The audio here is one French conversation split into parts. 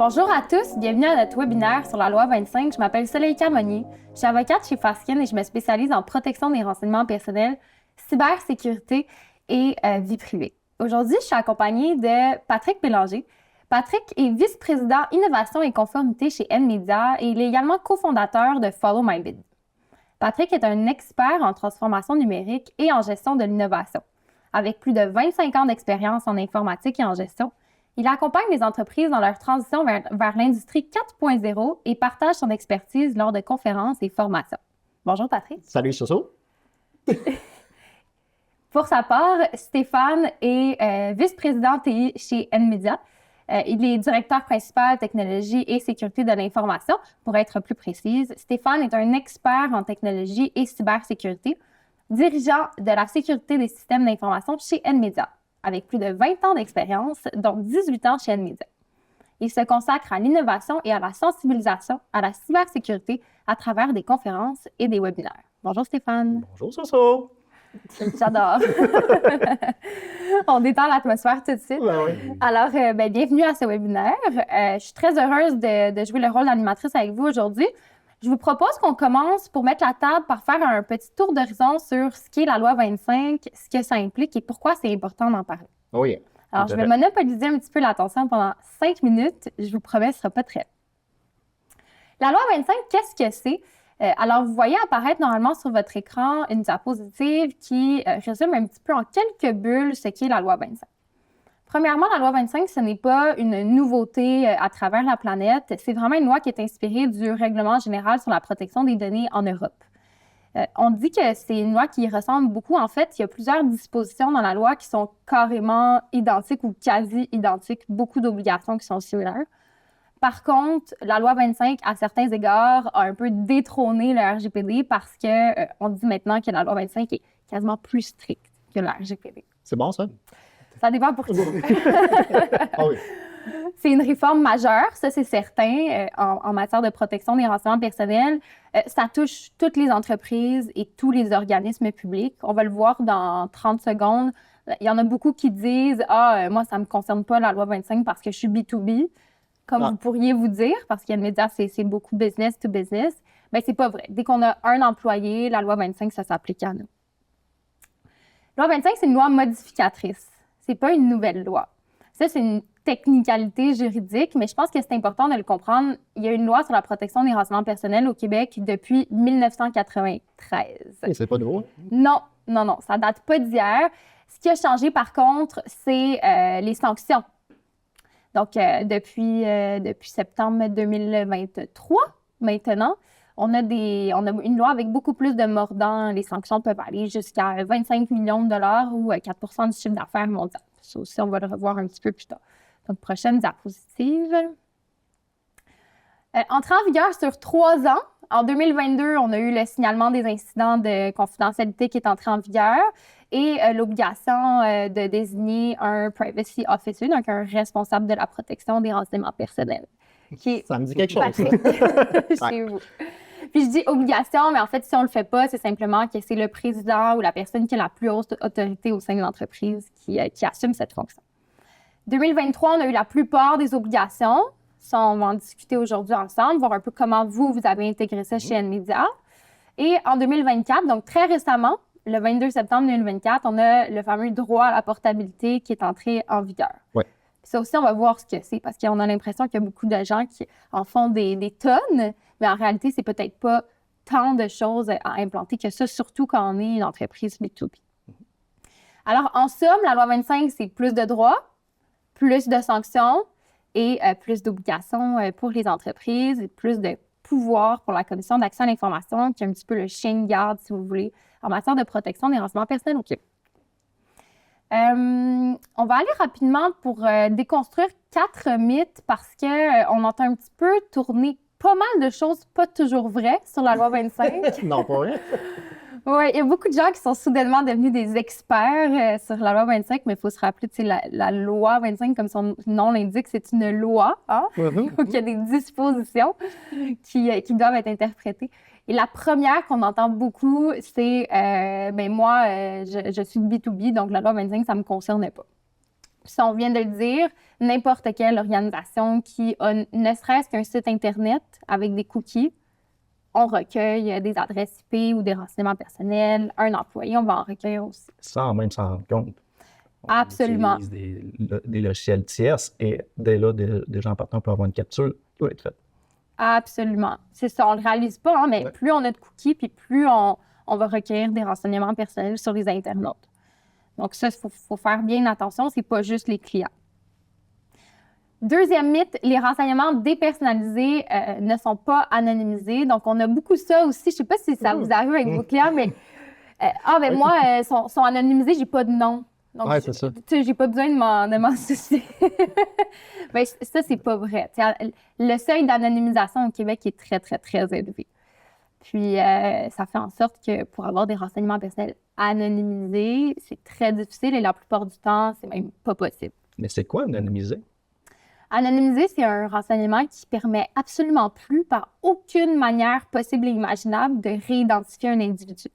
Bonjour à tous, bienvenue à notre webinaire sur la loi 25. Je m'appelle Soleil Monnier. Je suis avocate chez Fasken et je me spécialise en protection des renseignements personnels, cybersécurité et vie privée. Aujourd'hui, je suis accompagnée de Patrick Bélanger. Patrick est vice-président innovation et conformité chez Nmedia et il est également cofondateur de Follow My Bid. Patrick est un expert en transformation numérique et en gestion de l'innovation. Avec plus de 25 ans d'expérience en informatique et en gestion, il accompagne les entreprises dans leur transition vers l'industrie 4.0 et partage son expertise lors de conférences et formations. Bonjour Patrick. Salut Soso. Pour sa part, Stéphane est vice-président TI chez Nmedia. Il est directeur principal technologie et sécurité de l'information. Pour être plus précise, Stéphane est un expert en technologie et cybersécurité, dirigeant de la sécurité des systèmes d'information chez Nmedia, avec plus de 20 ans d'expérience, dont 18 ans chez Nmedia. Il se consacre à l'innovation et à la sensibilisation à la cybersécurité à travers des conférences et des webinaires. Bonjour Stéphane. Bonjour Soso. J'adore. On détend l'atmosphère tout de suite. Ben oui. Alors, bienvenue à ce webinaire. Je suis très heureuse de jouer le rôle d'animatrice avec vous aujourd'hui. Je vous propose qu'on commence pour mettre la table par faire un petit tour d'horizon sur ce qu'est la loi 25, ce que ça implique et pourquoi c'est important d'en parler. Oui. Alors, je vais monopoliser un petit peu l'attention pendant 5 minutes. Je vous promets, ce ne sera pas très long. La loi 25, qu'est-ce que c'est? Alors, vous voyez apparaître normalement sur votre écran une diapositive qui résume un petit peu en quelques bulles ce qu'est la loi 25. Premièrement, la loi 25, ce n'est pas une nouveauté à travers la planète. C'est vraiment une loi qui est inspirée du Règlement général sur la protection des données en Europe. On dit que c'est une loi qui ressemble beaucoup. En fait, il y a plusieurs dispositions dans la loi qui sont carrément identiques ou quasi identiques, beaucoup d'obligations qui sont similaires. Par contre, la loi 25, à certains égards, a un peu détrôné le RGPD parce qu'on dit maintenant que la loi 25 est quasiment plus stricte que le RGPD. C'est bon, ça? Ça dépend pour qui. Ah oui. C'est une réforme majeure, ça c'est certain, en matière de protection des renseignements personnels. Ça touche toutes les entreprises et tous les organismes publics. On va le voir dans 30 secondes. Il y en a beaucoup qui disent « Ah, moi, ça ne me concerne pas la loi 25 parce que je suis B2B ». Comme vous pourriez vous dire, parce qu'il y a médias, c'est beaucoup business to business. Bien, c'est pas vrai. Dès qu'on a un employé, la loi 25, ça s'applique à nous. La loi 25, c'est une loi modificatrice. C'est pas une nouvelle loi. Ça, c'est une technicalité juridique, mais je pense que c'est important de le comprendre. Il y a une loi sur la protection des renseignements personnels au Québec depuis 1993. Et c'est pas nouveau. Non, ça date pas d'hier. Ce qui a changé, par contre, c'est les sanctions. Donc, depuis septembre 2023, maintenant, on a une loi avec beaucoup plus de mordants. Les sanctions peuvent aller jusqu'à 25 millions de dollars ou 4 % du chiffre d'affaires mondial. Ça aussi, on va le revoir un petit peu plus tard. Donc, prochaine diapositive. Entrée en vigueur sur 3 ans. En 2022, on a eu le signalement des incidents de confidentialité qui est entré en vigueur et l'obligation de désigner un privacy officer, donc un responsable de la protection des renseignements personnels. Ça me dit quelque chose. Chez vous. Puis je dis obligation, mais en fait, si on ne le fait pas, c'est simplement que c'est le président ou la personne qui a la plus haute autorité au sein de l'entreprise qui assume cette fonction. 2023, on a eu la plupart des obligations. Ça, on va en discuter aujourd'hui ensemble, voir un peu comment vous avez intégré ça chez Nmedia. Et en 2024, donc très récemment, le 22 septembre 2024, on a le fameux droit à la portabilité qui est entré en vigueur. Ouais. Ça aussi, on va voir ce que c'est parce qu'on a l'impression qu'il y a beaucoup de gens qui en font des tonnes, mais en réalité, c'est peut-être pas tant de choses à implanter que ça, surtout quand on est une entreprise B2B. Alors, en somme, la loi 25, c'est plus de droits, plus de sanctions et plus d'obligations pour les entreprises et plus de pouvoir pour la Commission d'accès à l'information, qui est un petit peu le chien de garde, si vous voulez, en matière de protection des renseignements personnels au Québec. On va aller rapidement pour déconstruire 4 mythes parce qu'on entend un petit peu tourner pas mal de choses pas toujours vraies sur la loi 25. Non, pas vrai. Oui, il y a beaucoup de gens qui sont soudainement devenus des experts sur la loi 25, mais il faut se rappeler, tu sais, la loi 25, comme son nom l'indique, c'est une loi. Hein? Donc, il y a des dispositions qui doivent être interprétées. Et la première qu'on entend beaucoup, c'est moi, je suis de B2B, donc la loi 25, ça ne me concerne pas. Si on vient de le dire, n'importe quelle organisation qui a ne serait-ce qu'un site Internet avec des cookies, on recueille des adresses IP ou des renseignements personnels. Un employé, on va en recueillir aussi. Sans même s'en rendre compte. On Absolument. utilise des logiciels tierces et dès là, des gens partants peuvent avoir une capture qui doit être faite. Absolument. C'est ça, on ne le réalise pas, hein, mais plus on a de cookies, puis plus on va recueillir des renseignements personnels sur les internautes. Donc ça, il faut faire bien attention, c'est pas juste les clients. Deuxième mythe, les renseignements dépersonnalisés ne sont pas anonymisés. Donc, on a beaucoup ça aussi. Je ne sais pas si ça vous arrive avec vos clients, mais moi, sont anonymisés, j'ai pas de nom. Donc, c'est ça. J'ai pas besoin de m'en soucier. Mais ça, c'est pas vrai. Le seuil d'anonymisation au Québec est très, très, très élevé. Puis, ça fait en sorte que pour avoir des renseignements personnels anonymisés, c'est très difficile et la plupart du temps, c'est même pas possible. Mais c'est quoi anonymiser? Anonymiser, c'est un renseignement qui permet absolument plus, par aucune manière possible et imaginable, de réidentifier un individu.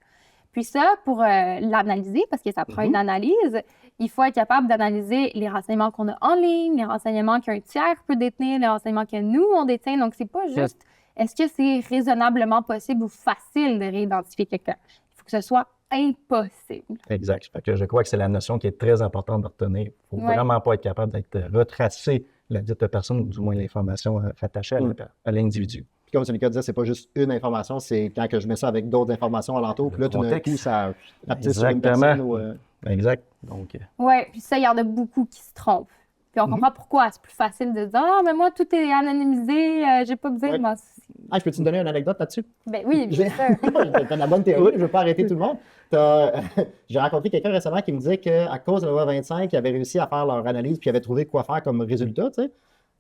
Puis ça, pour l'analyser, parce que ça prend une analyse, il faut être capable d'analyser les renseignements qu'on a en ligne, les renseignements qu'un tiers peut détenir, les renseignements que nous, on détient. Donc, c'est pas juste est-ce que c'est raisonnablement possible ou facile de réidentifier quelqu'un. Il faut que ce soit impossible. Exact. Fait que je crois que c'est la notion qui est très importante de retenir. Il ne faut vraiment pas être capable d'être retracé la dite personne, ou du moins l'information rattachée à l'individu. Puis comme Sonika disait, c'est pas juste une information, c'est quand que je mets ça avec d'autres informations alentour, puis là, tout d'un coup, ça rapetisse sur une personne. Exact. Donc, oui, puis ça, il y en a beaucoup qui se trompent. Puis on comprend pourquoi c'est plus facile de dire « Ah, mais moi, tout est anonymisé, j'ai pas besoin de m'en soucier. » Ah, je peux te donner une anecdote là-dessus? Ben oui, bien sûr. T'as la bonne théorie, je veux pas arrêter tout le monde. J'ai rencontré quelqu'un récemment qui me disait qu'à cause de la loi 25, ils avaient réussi à faire leur analyse puis ils avaient trouvé quoi faire comme résultat, tu sais.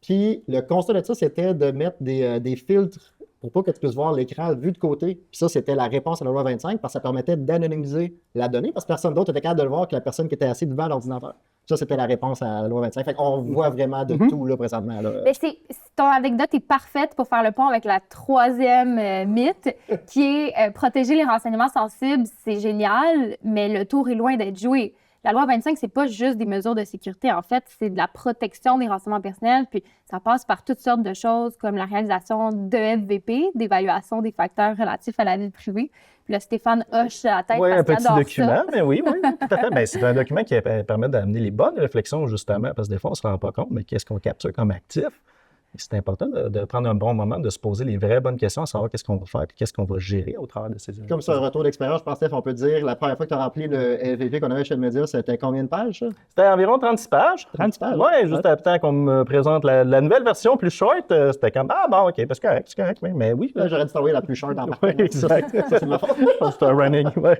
Puis le constat de ça, c'était de mettre des filtres pour pas que tu puisses voir l'écran vu de côté. Puis ça, c'était la réponse à la loi 25 parce que ça permettait d'anonymiser la donnée parce que personne d'autre était capable de le voir que la personne qui était assise devant l'ordinateur. Ça, c'était la réponse à la loi 25. Fait qu'on voit vraiment de tout là, présentement. Là. Mais ton anecdote est parfaite pour faire le pont avec la troisième mythe qui est protéger les renseignements sensibles, c'est génial, mais le tour est loin d'être joué. La loi 25, c'est pas juste des mesures de sécurité. En fait, c'est de la protection des renseignements personnels, puis ça passe par toutes sortes de choses comme la réalisation de FVP, d'évaluation des facteurs relatifs à la vie privée. Puis là, Stéphane hoche la tête oui, parce un petit qu'il adore document, ça. mais oui, tout à fait. Bien, c'est un document qui permet d'amener les bonnes réflexions, justement, parce que des fois, on ne se rend pas compte, mais qu'est-ce qu'on capture comme actif? C'est important de prendre un bon moment, de se poser les vraies bonnes questions, à savoir qu'est-ce qu'on va faire et qu'est-ce qu'on va gérer au travers de ces événements. Comme ça, un retour d'expérience, je pense, Steph, on peut dire, la première fois que tu as rempli le FVP qu'on avait chez le média, c'était combien de pages, ça? C'était environ 36 pages. 36 pages? Oui, juste après qu'on me présente la nouvelle version plus short, c'était comme, ah bon, OK, c'est correct, oui, mais oui. Là, j'aurais dû t'envoyer la plus short en Oui, exact. Ça, c'est de ma faute. C'est un running, oui.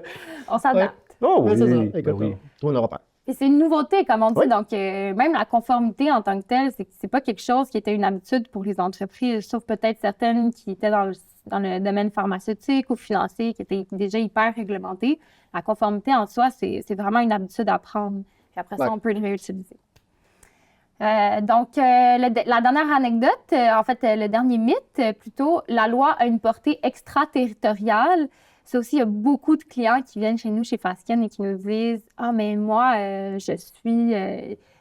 On s'adapte. Oh oui, c'est ça. ben Écoute, oui. toi, on n'aura pas. Et c'est une nouveauté, comme on dit. Oui. Donc, même la conformité en tant que telle, c'est pas quelque chose qui était une habitude pour les entreprises, sauf peut-être certaines qui étaient dans le domaine pharmaceutique ou financier, qui étaient déjà hyper réglementées. La conformité en soi, c'est vraiment une habitude à prendre. Puis après ça, on peut le réutiliser. La dernière anecdote, en fait, le dernier mythe, plutôt, la loi a une portée extraterritoriale. Ça aussi, il y a beaucoup de clients qui viennent chez nous, chez Fasken, et qui nous disent « Ah, mais moi,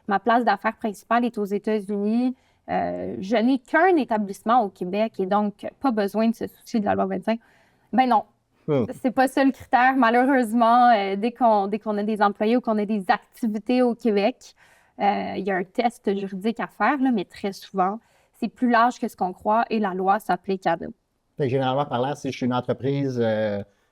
ma place d'affaires principale est aux États-Unis. Je n'ai qu'un établissement au Québec et donc pas besoin de se soucier de la loi 25. » Ben non, c'est pas ça le critère. Malheureusement, dès qu'on a des employés ou qu'on a des activités au Québec, il y a un test juridique à faire, là, mais très souvent, c'est plus large que ce qu'on croit et la loi s'applique à nous. Généralement parlant, si je suis une entreprise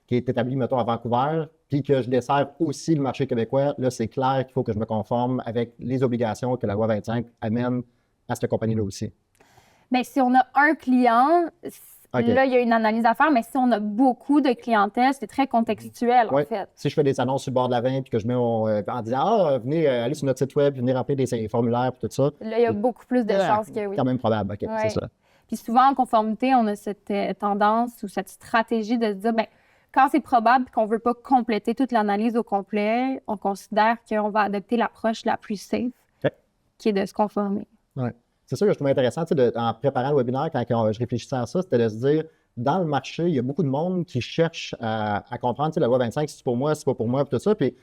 qui est établie, mettons, à Vancouver, puis que je desserre aussi le marché québécois, là, c'est clair qu'il faut que je me conforme avec les obligations que la loi 25 amène à cette compagnie-là aussi. Bien, si on a un client, là, il y a une analyse à faire, mais si on a beaucoup de clientèle, c'est très contextuel, en fait. Si je fais des annonces sur le bord de la venue, puis que je mets en disant « venez aller sur notre site web, venez remplir des formulaires, puis tout ça. » Là, il y a beaucoup plus de chances que oui. Quand même probable, OK, c'est ça. Puis souvent, en conformité, on a cette tendance ou cette stratégie de se dire, bien, quand c'est probable qu'on ne veut pas compléter toute l'analyse au complet, on considère qu'on va adopter l'approche la plus safe, qui est de se conformer. Oui. C'est ça que je trouve intéressant, en préparant le webinaire, quand je réfléchissais à ça, c'était de se dire, dans le marché, il y a beaucoup de monde qui cherche à comprendre, la loi 25, si c'est pour moi, si c'est pas pour moi, puis tout ça. Puis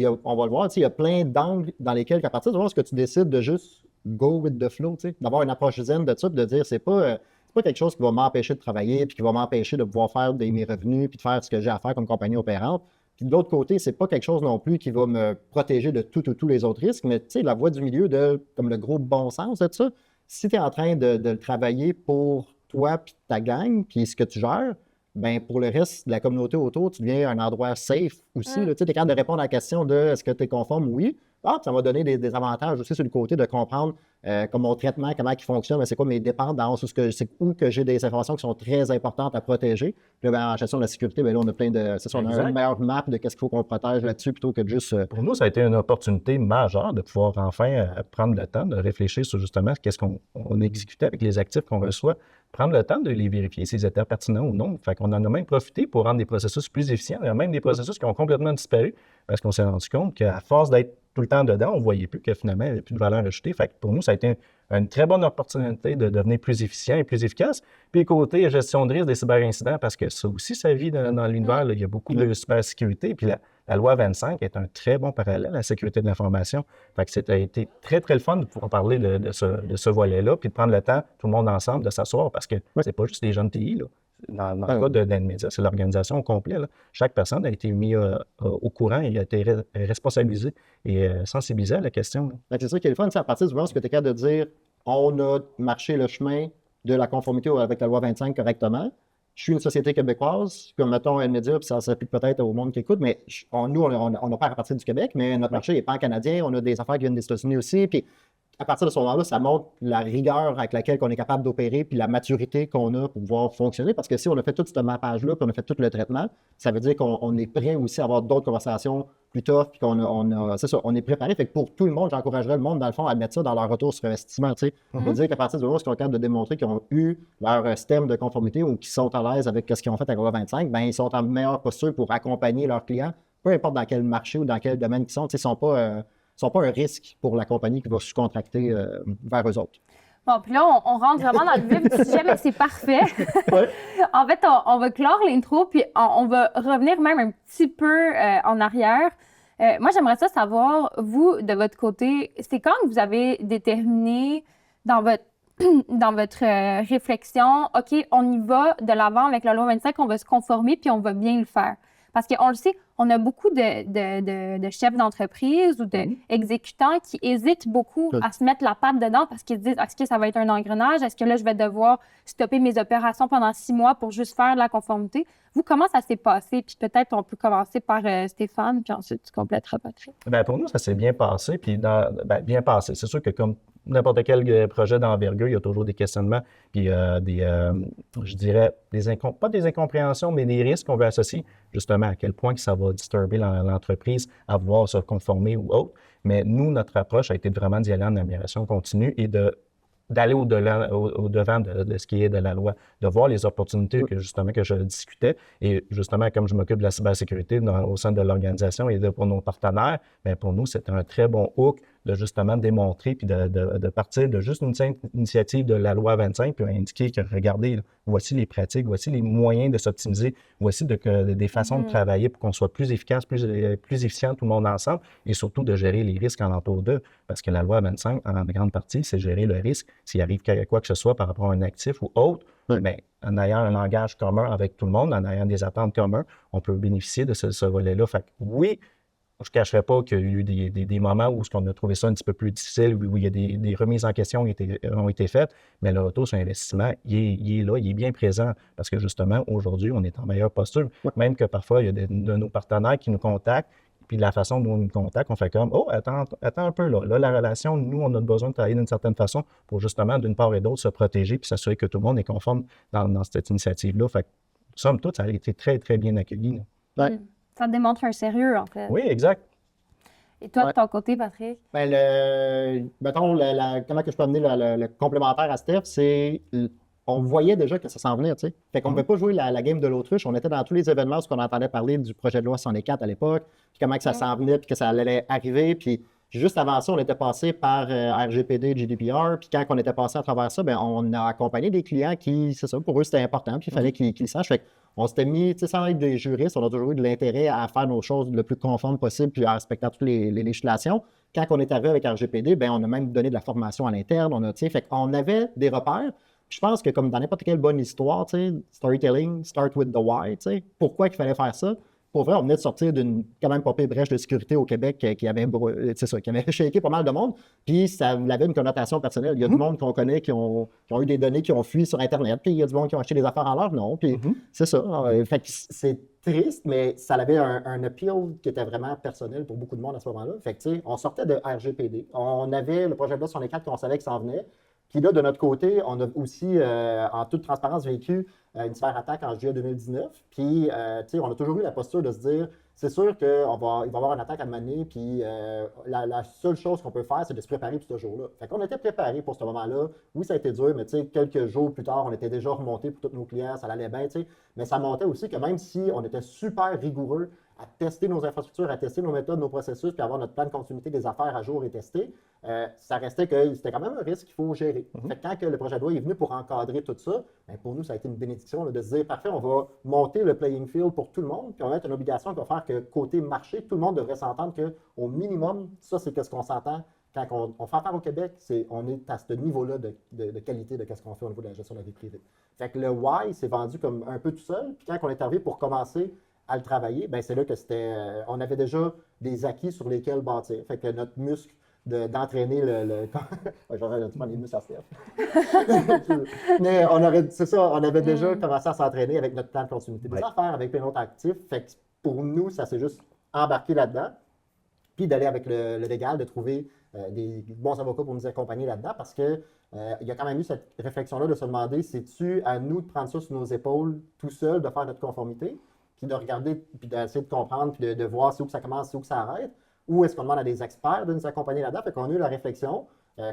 on va le voir, il y a plein d'angles dans lesquels, à partir du moment où tu décides de juste go with the flow, d'avoir une approche zen de ça, puis de dire c'est pas quelque chose qui va m'empêcher de travailler, puis qui va m'empêcher de pouvoir faire mes revenus, puis de faire ce que j'ai à faire comme compagnie opérante. Puis de l'autre côté, c'est pas quelque chose non plus qui va me protéger de tous les autres risques, mais la voie du milieu comme le gros bon sens de ça, si tu es en train de le travailler pour toi puis ta gang, puis ce que tu gères, ben pour le reste de la communauté autour, tu deviens un endroit safe aussi. Tu es capable de répondre à la question de est-ce que tu es conforme? Oui. Ça va donner des avantages aussi sur le côté de comprendre comme mon traitement, comment il fonctionne, c'est quoi mes dépendances, c'est où que j'ai des informations qui sont très importantes à protéger. Puis là, en gestion de la sécurité, là, on a plein de. C'est ça, on a une meilleure map de qu'est-ce qu'il faut qu'on protège là-dessus plutôt que de juste. Pour nous, ça a été une opportunité majeure de pouvoir enfin prendre le temps de réfléchir sur justement qu'est-ce qu'on exécutait avec les actifs qu'on reçoit, prendre le temps de les vérifier s'ils étaient pertinents ou non. Fait qu'on en a même profité pour rendre des processus plus efficients. Il y a même des processus qui ont complètement disparu parce qu'on s'est rendu compte qu'à force d'être tout le temps dedans, on ne voyait plus que finalement, il n'y avait plus de valeur ajoutée. Fait que pour nous, ça a été une très bonne opportunité de devenir plus efficient et plus efficace. Puis côté gestion de risque des cyberincidents, parce que ça aussi, ça vit dans l'univers, là, il y a beaucoup de cybersécurité. Puis la loi 25 est un très bon parallèle à la sécurité de l'information. Fait que ça a été très, très le fun de pouvoir parler de ce volet-là, puis de prendre le temps, tout le monde ensemble, de s'asseoir, parce que c'est pas juste les jeunes TI, là. Dans le cas d'Inmedia, c'est l'organisation au complet. Là. Chaque personne a été mise au courant et a été responsabilisée et sensibilisée à la question. C'est ça qui est le fun, à partir du moment où tu es capable de dire on a marché le chemin de la conformité avec la loi 25 correctement. Je suis une société québécoise, comme mettons Inmedia, puis ça s'applique peut-être au monde qui écoute, mais nous, on opère à partir du Québec, mais notre marché n'est pas canadien, on a des affaires qui viennent des États-Unis aussi, puis à partir de ce moment-là, ça montre la rigueur avec laquelle on est capable d'opérer puis la maturité qu'on a pour pouvoir fonctionner. Parce que si on a fait tout ce mappage-là puis on a fait tout le traitement, ça veut dire qu'on est prêt aussi à avoir d'autres conversations plus tough puis c'est ça, on est préparé. Fait que pour tout le monde, j'encouragerais le monde, dans le fond, à mettre ça dans leur retour sur investissement. On veut dire qu'à partir du moment où ils sont capables de démontrer qu'ils ont eu leur système de conformité ou qu'ils sont à l'aise avec ce qu'ils ont fait avec la 25, ben ils sont en meilleure posture pour accompagner leurs clients, peu importe dans quel marché ou dans quel domaine ils sont. Ils ne sont pas un risque pour la compagnie qui va sous-contracter vers eux autres. Bon, puis là, on rentre vraiment dans le vif du sujet, mais c'est parfait. Ouais. En fait, on va clore l'intro, puis on va revenir même un petit peu en arrière. Moi, j'aimerais ça savoir, vous, de votre côté, c'est quand que vous avez déterminé dans votre réflexion, OK, on y va de l'avant avec la loi 25, on va se conformer, puis on va bien le faire. Parce qu'on le sait, on a beaucoup de chefs d'entreprise ou d'exécutants qui hésitent beaucoup à se mettre la patte dedans parce qu'ils se disent, est-ce que ça va être un engrenage? Est-ce que là, je vais devoir stopper mes opérations pendant 6 mois pour juste faire de la conformité? Vous, comment ça s'est passé? Puis peut-être on peut commencer par Stéphane, puis ensuite tu complèteras Patrick. Bien, pour nous, ça s'est bien passé. Puis bien passé. C'est sûr que comme n'importe quel projet d'envergure, il y a toujours des questionnements, puis je dirais, pas des incompréhensions, mais des risques qu'on veut associer justement à quel point que ça va disturber l'entreprise à vouloir se conformer ou autre. Mais nous, notre approche a été vraiment d'y aller en amélioration continue et d'aller au-devant de ce qui est de la loi, de voir les opportunités que je discutais. Et justement, comme je m'occupe de la cybersécurité au sein de l'organisation et pour nos partenaires, bien, pour nous, c'était un très bon hook de justement démontrer puis de partir de juste une simple initiative de la loi 25 puis indiquer que, regardez, là, voici les pratiques, voici les moyens de s'optimiser, voici des façons de travailler pour qu'on soit plus efficace, plus efficient tout le monde ensemble et surtout de gérer les risques en entour d'eux. Parce que la loi 25, en grande partie, c'est gérer le risque. S'il arrive quoi que ce soit par rapport à un actif ou autre, bien, en ayant un langage commun avec tout le monde, en ayant des attentes communes, on peut bénéficier de ce volet-là. Fait que oui, je ne cacherai pas qu'il y a eu des moments où on a trouvé ça un petit peu plus difficile, où il y a des remises en question ont été faites, mais le retour sur investissement, il est là, il est bien présent, parce que justement, aujourd'hui, on est en meilleure posture. Même que parfois, il y a de nos partenaires qui nous contactent, puis de la façon dont on nous contacte, on fait comme « Oh, attends un peu, là, la relation, nous, on a besoin de travailler d'une certaine façon pour justement, d'une part et d'autre, se protéger puis s'assurer que tout le monde est conforme dans cette initiative-là. » Fait que, somme toute, ça a été très, très bien accueilli. Ça démontre un sérieux, en fait. Oui, exact. Et toi, de ton côté, Patrick? Bien, mettons, comment que je peux amener le complémentaire à Steph, c'est... On voyait déjà que ça s'en venait, tu sais. Fait qu'on ne pouvait pas jouer la game de l'autruche. On était dans tous les événements où on entendait parler du projet de loi 64 à l'époque, puis comment que ça s'en venait, puis que ça allait arriver. Puis juste avant ça, on était passé par RGPD, GDPR. Puis quand on était passé à travers ça, bien, on a accompagné des clients qui, c'est ça, pour eux, c'était important, puis il fallait qu'ils le sachent. Fait on s'était mis, tu sais, sans être des juristes, on a toujours eu de l'intérêt à faire nos choses le plus conforme possible puis en respectant toutes les législations. Quand on est arrivé avec RGPD, ben on a même donné de la formation à l'interne. On a, tu sais, fait qu'on avait des repères. Je pense que comme dans n'importe quelle bonne histoire, tu sais, storytelling, start with the why, tu sais, pourquoi il fallait faire ça? Pour vrai, on venait de sortir d'une quand même pas pire brèche de sécurité au Québec qui avait shaké pas mal de monde, puis ça avait une connotation personnelle. Il y a du monde qu'on connaît qui ont eu des données qui ont fui sur Internet, puis il y a du monde qui ont acheté des affaires en leur nom, puis c'est ça. Fait que c'est triste, mais ça avait un appeal qui était vraiment personnel pour beaucoup de monde à ce moment-là. Fait que, tu sais, on sortait de RGPD. On avait le projet de loi sur les 4 qu'on savait que ça en venait. Puis là, de notre côté, on a aussi, en toute transparence, vécu une cyberattaque en juillet 2019. Puis, tu sais, on a toujours eu la posture de se dire, c'est sûr qu'il va y avoir une attaque à mener, puis la seule chose qu'on peut faire, c'est de se préparer pour ce jour-là. Fait qu'on était préparés pour ce moment-là. Oui, ça a été dur, mais tu sais, quelques jours plus tard, on était déjà remonté pour tous nos clients, ça allait bien, tu sais. Mais ça montait aussi que même si on était super rigoureux à tester nos infrastructures, à tester nos méthodes, nos processus, puis avoir notre plan de continuité des affaires à jour et testé, ça restait que c'était quand même un risque qu'il faut gérer. Fait que quand que le projet de loi est venu pour encadrer tout ça, bien, pour nous, ça a été une bénédiction là, de se dire, parfait, on va monter le playing field pour tout le monde, puis on va mettre une obligation qui va faire que côté marché, tout le monde devrait s'entendre qu'au minimum, ça, c'est ce qu'on s'entend. Quand on fait affaire au Québec, on est à ce niveau-là de qualité de ce qu'on fait au niveau de la gestion de la vie privée. Fait que le why s'est vendu comme un peu tout seul, puis quand on est arrivé pour commencer à le travailler, ben c'est là que on avait déjà des acquis sur lesquels bâtir. Fait que notre muscle d'entraîner j'aurais dû prendre les muscles à Steph. Mais c'est ça, on avait déjà commencé à s'entraîner avec notre plan de continuité des affaires, avec plein d'autres actifs. Fait que pour nous, ça s'est juste embarqué là-dedans. Puis d'aller avec le légal, de trouver des bons avocats pour nous accompagner là-dedans, parce que il y a quand même eu cette réflexion-là de se demander, c'est-tu à nous de prendre ça sur nos épaules tout seul, de faire notre conformité, puis de regarder, puis d'essayer de comprendre, puis de voir c'est où que ça commence, c'est où que ça arrête, ou est-ce qu'on demande à des experts de nous accompagner là-dedans? Fait qu'on a eu la réflexion,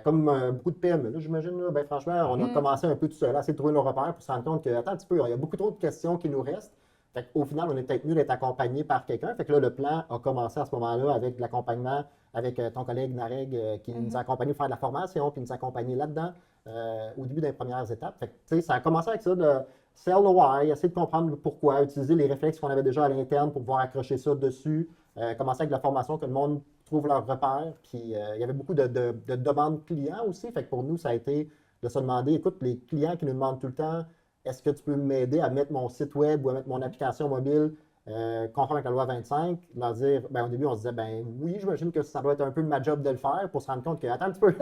comme beaucoup de PME, là, j'imagine, là, ben, franchement, on a commencé un peu tout seul à essayer de trouver nos repères pour se rendre compte que, attends un petit peu, il y a beaucoup trop de questions qui nous restent. Fait qu'au final, on est peut-être mieux d'être accompagné par quelqu'un. Fait que là, le plan a commencé à ce moment-là avec de l'accompagnement avec ton collègue Nareg qui nous a accompagnés pour faire de la formation, puis nous a accompagnés là-dedans au début des premières étapes. Fait que, tu sais, ça a commencé avec ça de sell the why, essayer de comprendre le pourquoi, utiliser les réflexes qu'on avait déjà à l'interne pour pouvoir accrocher ça dessus, commencer avec de la formation que le monde trouve leur repère. Puis il y avait beaucoup de demandes clients aussi. Fait que pour nous, ça a été de se demander, écoute, les clients qui nous demandent tout le temps, est-ce que tu peux m'aider à mettre mon site web ou à mettre mon application mobile conforme avec la loi 25? Leur dire, ben, au début, on se disait, ben oui, j'imagine que ça doit être un peu ma job de le faire pour se rendre compte que, attends un petit peu,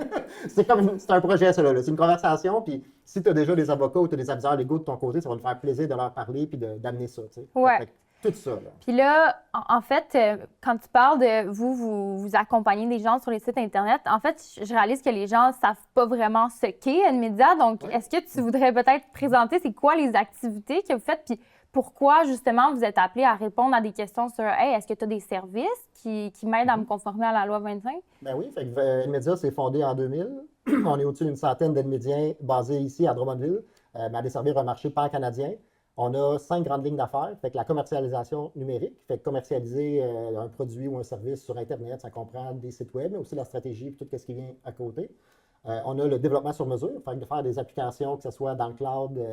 c'est un projet, ça, là. C'est une conversation. Puis si tu as déjà des avocats ou tu as des aviseurs légaux de ton côté, ça va nous faire plaisir de leur parler puis d'amener ça. Tu sais. Ouais. Tout ça. Là. Puis là, en fait, quand tu parles de vous accompagnez des gens sur les sites Internet, en fait, je réalise que les gens ne savent pas vraiment ce qu'est Nmedia. Donc, est-ce que tu voudrais peut-être présenter c'est quoi les activités que vous faites? Puis pourquoi, justement, vous êtes appelé à répondre à des questions sur hey, est-ce que tu as des services qui m'aident à me conformer à la loi 25? Ben oui, fait que Nmedia s'est fondé en 2000. On est au-dessus d'une centaine d'Nmédiens basés ici à Drummondville, à desservir un marché pan-canadien. On a 5 grandes lignes d'affaires. Fait que la commercialisation numérique, fait que commercialiser un produit ou un service sur Internet, ça comprend des sites web, mais aussi la stratégie et tout ce qui vient à côté. On a le développement sur mesure, fait que de faire des applications, que ce soit dans le cloud,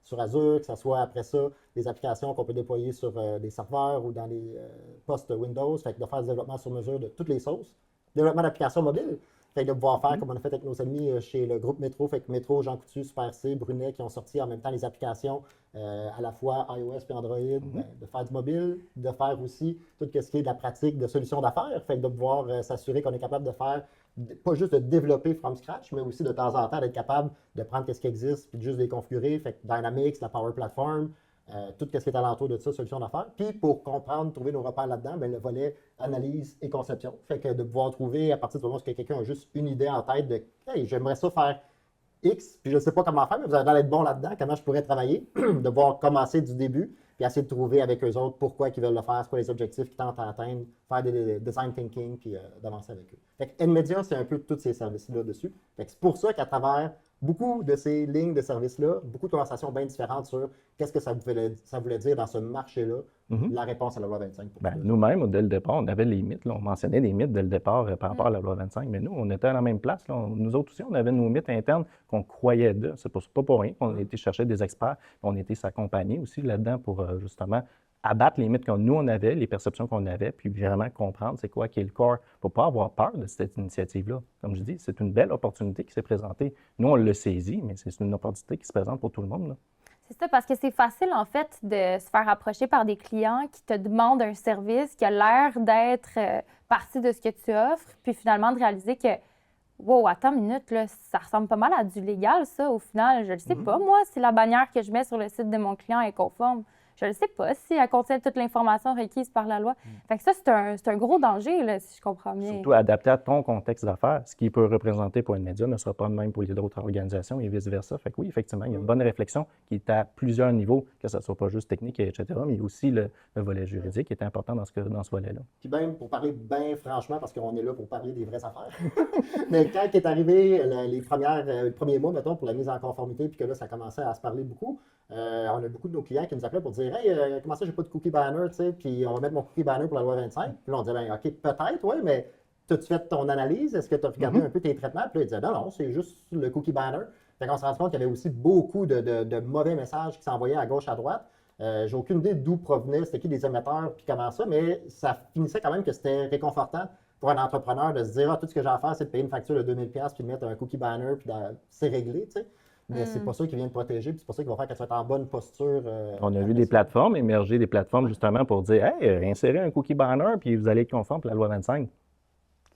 sur Azure, que ce soit après ça, des applications qu'on peut déployer sur des serveurs ou dans les postes Windows, fait que de faire du développement sur mesure de toutes les sauces. Développement d'applications mobiles. Fait que de pouvoir faire comme on a fait avec nos amis chez le groupe Métro, fait que Métro, Jean Coutu, Super C, Brunet qui ont sorti en même temps les applications à la fois iOS et Android, de faire du mobile, de faire aussi tout ce qui est de la pratique de solutions d'affaires, fait que de pouvoir s'assurer qu'on est capable de faire, pas juste de développer from scratch, mais aussi de temps en temps d'être capable de prendre ce qui existe puis de juste les configurer, fait que Dynamics, la Power Platform, tout ce qui est alentour de ça, solution d'affaires. Puis pour comprendre, trouver nos repères là-dedans, bien, le volet analyse et conception. Fait que de pouvoir trouver, à partir du moment où quelqu'un a juste une idée en tête de hey, j'aimerais ça faire X, puis je ne sais pas comment faire, mais vous allez être bon là-dedans, comment je pourrais travailler, de pouvoir commencer du début, puis essayer de trouver avec eux autres pourquoi ils veulent le faire, c'est quoi les objectifs qu'ils tentent à atteindre, faire des design thinking, puis d'avancer avec eux. Fait que Nmedia, c'est un peu tous ces services-là dessus. Fait que c'est pour ça qu'à travers beaucoup de ces lignes de service-là, beaucoup de conversations bien différentes sur qu'est-ce que ça voulait dire dans ce marché-là, la réponse à la loi 25. Nous-mêmes, dès le départ, on avait les mythes. Là, on mentionnait des mythes dès le départ par rapport à la loi 25, mais nous, on était à la même place. Là. Nous autres aussi, on avait nos mythes internes qu'on croyait d'eux. C'est pas pour rien qu'on a été chercher des experts, on a été s'accompagner aussi là-dedans pour justement abattre les mythes que nous, on avait, les perceptions qu'on avait, puis vraiment comprendre c'est quoi qui est le corps pour ne pas avoir peur de cette initiative-là. Comme je dis, c'est une belle opportunité qui s'est présentée. Nous, on l'a saisi, mais c'est une opportunité qui se présente pour tout le monde. Là. C'est ça, parce que c'est facile, en fait, de se faire approcher par des clients qui te demandent un service qui a l'air d'être partie de ce que tu offres, puis finalement de réaliser que, wow, attends une minute, là, ça ressemble pas mal à du légal, ça. Au final, je ne sais pas, moi, si la bannière que je mets sur le site de mon client est conforme. Je ne sais pas si elle contient toute l'information requise par la loi. Fait que ça, c'est un gros danger, là, si je comprends bien. Surtout adapté à ton contexte d'affaires. Ce qui peut représenter pour un média ne sera pas le même pour les autres organisations et vice-versa. Fait que oui, effectivement, il y a une bonne réflexion qui est à plusieurs niveaux, que ce ne soit pas juste technique, etc., mais aussi le volet juridique qui est important dans ce volet-là. Puis même, pour parler bien franchement, parce qu'on est là pour parler des vraies affaires, mais quand est arrivé le premier mois, mettons, pour la mise en conformité, puis que là, ça commençait à se parler beaucoup, on a beaucoup de nos clients qui nous appelaient pour dire « Hey, comment ça, j'ai pas de cookie banner, tu sais, puis on va mettre mon cookie banner pour la loi 25. » Puis là, on disait « Ben, OK, peut-être, oui, mais as-tu fait ton analyse? Est-ce que tu as regardé un peu tes traitements? » Puis là, ils disaient « Non, non, c'est juste le cookie banner. » Fait qu'on s'est rendu compte qu'il y avait aussi beaucoup de mauvais messages qui s'envoyaient à gauche, à droite. J'ai aucune idée d'où provenaient, c'était qui des émetteurs, puis comment ça, mais ça finissait quand même que c'était réconfortant pour un entrepreneur de se dire « Ah, tout ce que j'ai à faire, c'est de payer une facture de 2000$ puis de mettre un cookie banner, puis c'est réglé, tu sais. » Mais c'est pas ça qui vient te protéger, puis c'est pas ça qui va faire que tu vas être en bonne posture. On a vu des plateformes émerger, des plateformes justement pour dire « Hey, insérez un cookie banner, puis vous allez être conforme pour la loi 25. »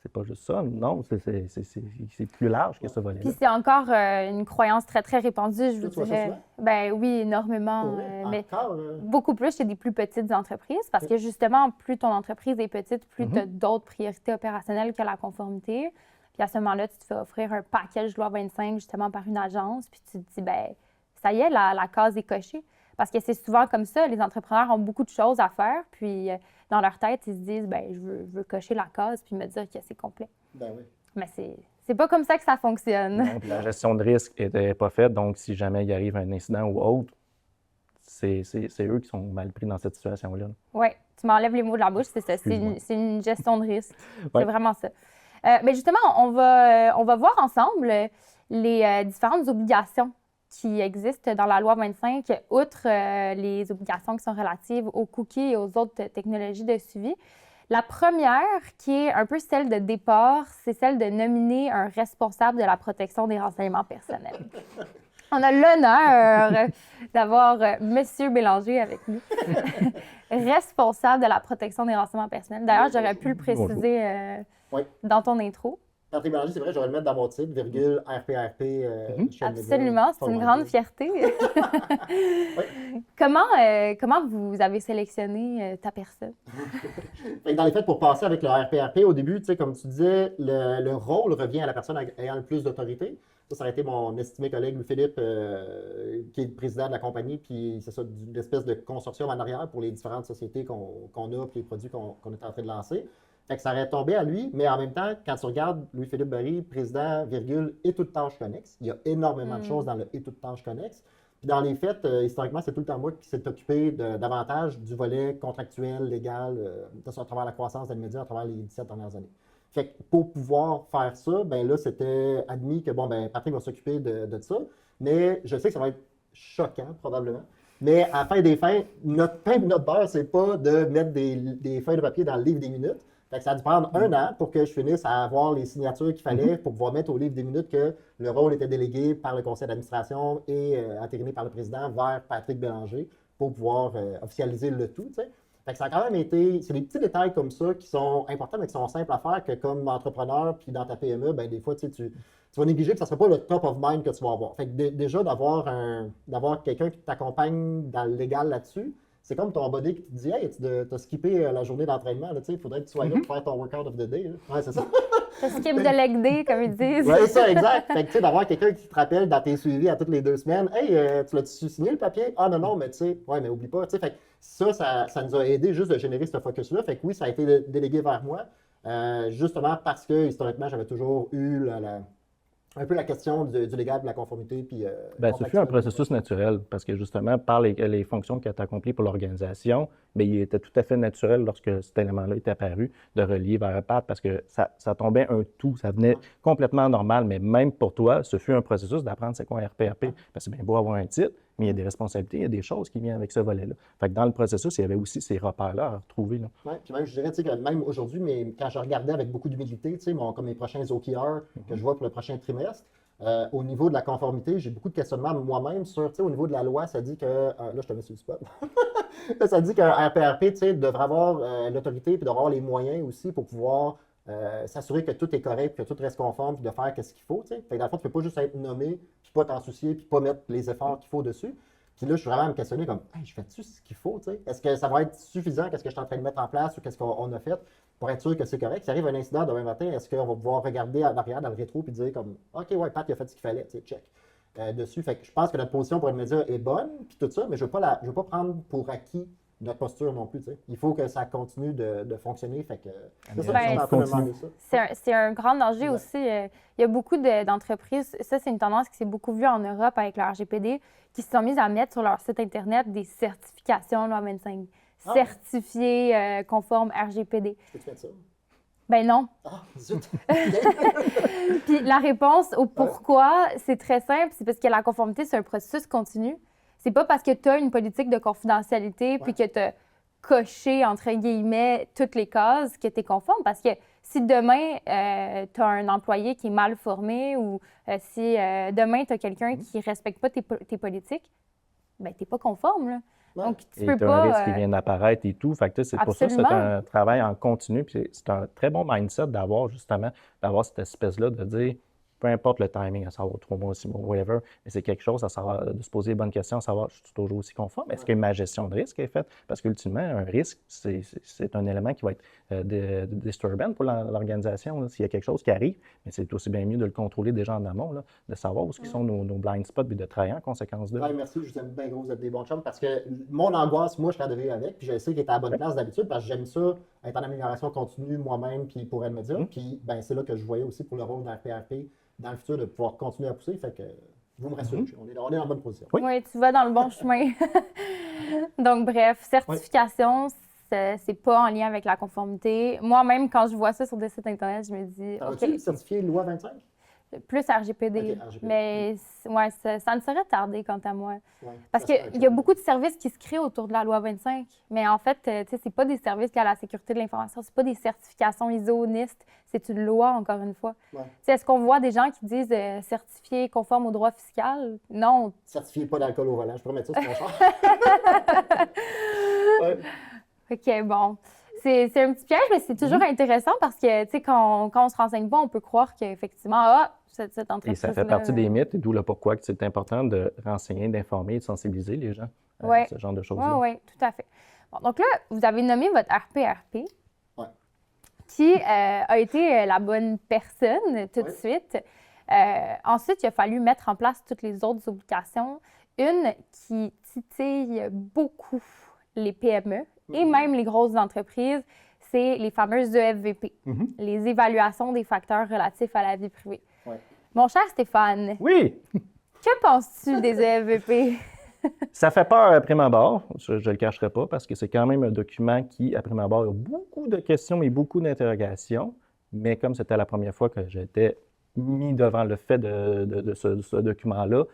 C'est pas juste ça, non, c'est plus large que ce volet-là. Puis c'est encore une croyance très, très répandue, je vous dirais. Ben oui, énormément. Mais beaucoup plus chez des plus petites entreprises, parce que justement, plus ton entreprise est petite, plus tu as d'autres priorités opérationnelles que la conformité. Puis à ce moment-là, tu te fais offrir un package loi 25 justement par une agence, puis tu te dis, ben ça y est, la case est cochée. Parce que c'est souvent comme ça, les entrepreneurs ont beaucoup de choses à faire, puis dans leur tête, ils se disent, ben je veux cocher la case puis me dire que c'est complet. Ben oui. Mais c'est pas comme ça que ça fonctionne. Non, la gestion de risque n'était pas faite, donc si jamais il arrive un incident ou autre, c'est eux qui sont mal pris dans cette situation-là. Oui, tu m'enlèves les mots de la bouche, c'est ça. C'est une gestion de risque. C'est vraiment ça. Mais justement, on va voir ensemble les différentes obligations qui existent dans la loi 25, outre les obligations qui sont relatives aux cookies et aux autres technologies de suivi. La première, qui est un peu celle de départ, c'est celle de nominer un responsable de la protection des renseignements personnels. On a l'honneur d'avoir M. Bélanger avec nous, responsable de la protection des renseignements personnels. D'ailleurs, j'aurais pu le préciser dans ton intro. Patrick Bélanger, c'est vrai, j'aurais le mettre dans mon titre, virgule, RPRP. Absolument, c'est une grande fierté. Comment vous avez sélectionné ta personne? Dans les faits, pour passer avec le RPRP, au début, tu sais, comme tu disais, le rôle revient à la personne ayant le plus d'autorité. Ça a été mon estimé collègue Louis-Philippe, qui est le président de la compagnie, puis c'est ça, d'une espèce de consortium en arrière pour les différentes sociétés qu'on a, puis les produits qu'on est en train de lancer. Fait que ça aurait tombé à lui, mais en même temps, quand tu regardes Louis-Philippe Barry, président, virgule, et toutes tâches connexes, il y a énormément de choses dans le et toutes tâches connexes. Puis dans les faits, historiquement, c'est tout le temps moi qui s'est occupé davantage du volet contractuel, légal, à travers la croissance des médias, à travers les 17 dernières années. Fait que pour pouvoir faire ça, ben là, c'était admis que, bon, ben Patrick va s'occuper de ça, mais je sais que ça va être choquant, probablement. Mais à la fin des fins, notre pain de notre beurre, c'est pas de mettre des feuilles de papier dans le livre des minutes. Fait que ça a dû prendre un an pour que je finisse à avoir les signatures qu'il fallait pour pouvoir mettre au livre des minutes que le rôle était délégué par le conseil d'administration et entériné par le président vers Patrick Bélanger pour pouvoir officialiser le tout, tu sais. Fait que ça a quand même été, c'est des petits détails comme ça qui sont importants mais qui sont simples à faire que comme entrepreneur puis dans ta PME, ben des fois, tu sais, tu vas négliger que ça ne sera pas le top of mind que tu vas avoir. Fait que déjà d'avoir quelqu'un qui t'accompagne dans le légal là-dessus, c'est comme ton body qui te dit « Hey, tu as skippé la journée d'entraînement, il faudrait que tu sois là pour faire ton workout of the day. » Ouais, c'est ça. Tu skip de leg day, comme ils disent. Oui, c'est ça, exact. Fait que tu sais, d'avoir quelqu'un qui te rappelle dans tes suivis à toutes les 2 semaines « Hey, tu l'as-tu signé le papier? Ah non, mais tu sais, ouais, mais oublie pas. » Fait que ça nous a aidé juste de générer ce focus-là. Fait que oui, ça a été délégué vers moi, justement parce que historiquement, j'avais toujours eu un peu la question du légal, de la conformité. Puis, Ce fut un processus naturel parce que justement, par les fonctions que tu as accomplies pour l'organisation, mais il était tout à fait naturel lorsque cet élément-là était apparu de relier vers EPAT parce que ça tombait un tout, ça venait complètement normal, mais même pour toi, ce fut un processus d'apprendre c'est quoi un RPRP. Parce que c'est bien beau avoir un titre, mais il y a des responsabilités, il y a des choses qui viennent avec ce volet-là. Fait que dans le processus, il y avait aussi ces repères-là à retrouver. Oui, puis même, je dirais, que même aujourd'hui, mais quand je regardais avec beaucoup d'humilité, comme mes prochains OKR que je vois pour le prochain trimestre, au niveau de la conformité, j'ai beaucoup de questionnements moi-même sur, au niveau de la loi, ça dit que, là, je te mets sur le spot, ça dit qu'un RPRP, devrait avoir l'autorité et devrait avoir les moyens aussi pour pouvoir s'assurer que tout est correct, que tout reste conforme, puis de faire ce qu'il faut. Fait que dans le fond, tu ne peux pas juste être nommé, puis pas t'en soucier, puis pas mettre les efforts qu'il faut dessus. Puis là, je suis vraiment à me questionner comme, hey, je fais-tu ce qu'il faut? Est-ce que ça va être suffisant? Qu'est-ce que je suis en train de mettre en place ou qu'est-ce qu'on a fait pour être sûr que c'est correct? S'il arrive un incident demain matin, est-ce qu'on va pouvoir regarder en arrière dans le rétro et dire comme, OK, ouais, Pat, il a fait ce qu'il fallait, check. Dessus. Fait que je pense que notre position pour le média est bonne, puis tout ça, mais je ne veux pas prendre pour acquis notre posture non plus. Il faut que ça continue de fonctionner. Fait que c'est un grand danger aussi. Il y a beaucoup d'entreprises, ça c'est une tendance qui s'est beaucoup vue en Europe avec le RGPD, qui se sont mises à mettre sur leur site Internet des certifications loi 25, certifiées conformes RGPD. Est-ce que tu fais ça? Ben non. Ah, zut! Puis la réponse au pourquoi, c'est très simple, c'est parce que la conformité, c'est un processus continu. C'est pas parce que tu as une politique de confidentialité puis que tu as coché, entre guillemets, toutes les cases que tu es conforme. Parce que si demain, tu as un employé qui est mal formé ou si demain, tu as quelqu'un qui ne respecte pas tes politiques, ben tu n'es pas conforme, là. Donc, tu peux pas. Un risque qui vient d'apparaître et tout. Fait que, c'est pour ça que c'est un travail en continu. Puis c'est un très bon mindset d'avoir cette espèce-là de dire, peu importe le timing, à savoir 3 mois, 6 mois, whatever, mais c'est quelque chose à savoir, de se poser les bonnes questions, à savoir, je suis toujours aussi conforme. Est-ce que ma gestion de risque est faite? Parce qu'ultimement, un risque, c'est un élément qui va être disturbant pour l'organisation. S'il y a quelque chose qui arrive, mais c'est aussi bien mieux de le contrôler déjà en amont, là, de savoir où sont nos blind spots et de travailler en conséquence d'eux. Ouais, merci, je vous aime bien gros, vous êtes des bons chums parce que mon angoisse, moi, je suis arrivé avec, puis je sais qu'il était à la bonne place d'habitude parce que j'aime ça, être en amélioration continue moi-même, puis pour elle me dire. Puis c'est là que je voyais aussi pour le rôle d'un RPRP dans le futur de pouvoir continuer à pousser. Fait que vous me rassurez, on est dans la bonne position. Oui, tu vas dans le bon chemin. Donc, bref, certification, c'est pas en lien avec la conformité. Moi-même, quand je vois ça sur des sites Internet, je me dis. T'as-tu certifié loi 25? Plus RGPD. Okay, RGPD. Mais ouais, ça ne serait tardé quant à moi. Ouais, parce qu'il y a beaucoup de services qui se créent autour de la loi 25. Mais en fait, c'est pas des services qui ont la sécurité de l'information, c'est pas des certifications ISO, NIST, c'est une loi, encore une fois. Ouais. Est-ce qu'on voit des gens qui disent certifié conforme au droit fiscal? Non. Certifié pas d'alcool au volant, je pourrais mettre ça sur mon char. Ouais. OK, bon. C'est un petit piège, mais c'est toujours intéressant parce que, tu sais, quand on se renseigne pas, on peut croire qu'effectivement, cette entreprise. Et ça fait partie des mythes, et d'où le pourquoi que c'est important de renseigner, d'informer et de sensibiliser les gens à ce genre de choses-là. Oui, tout à fait. Bon, donc là, vous avez nommé votre RPRP, qui a été la bonne personne tout de suite. Ensuite, il a fallu mettre en place toutes les autres obligations. Une qui titille beaucoup les PME et même les grosses entreprises, c'est les fameuses EFVP, les évaluations des facteurs relatifs à la vie privée. Ouais. Mon cher Stéphane, oui! Que penses-tu des EFVP? Ça fait peur à prime abord, je ne le cacherai pas, parce que c'est quand même un document qui, à prime abord, a beaucoup de questions et beaucoup d'interrogations. Mais comme c'était la première fois que j'étais mis devant le fait de ce document-là,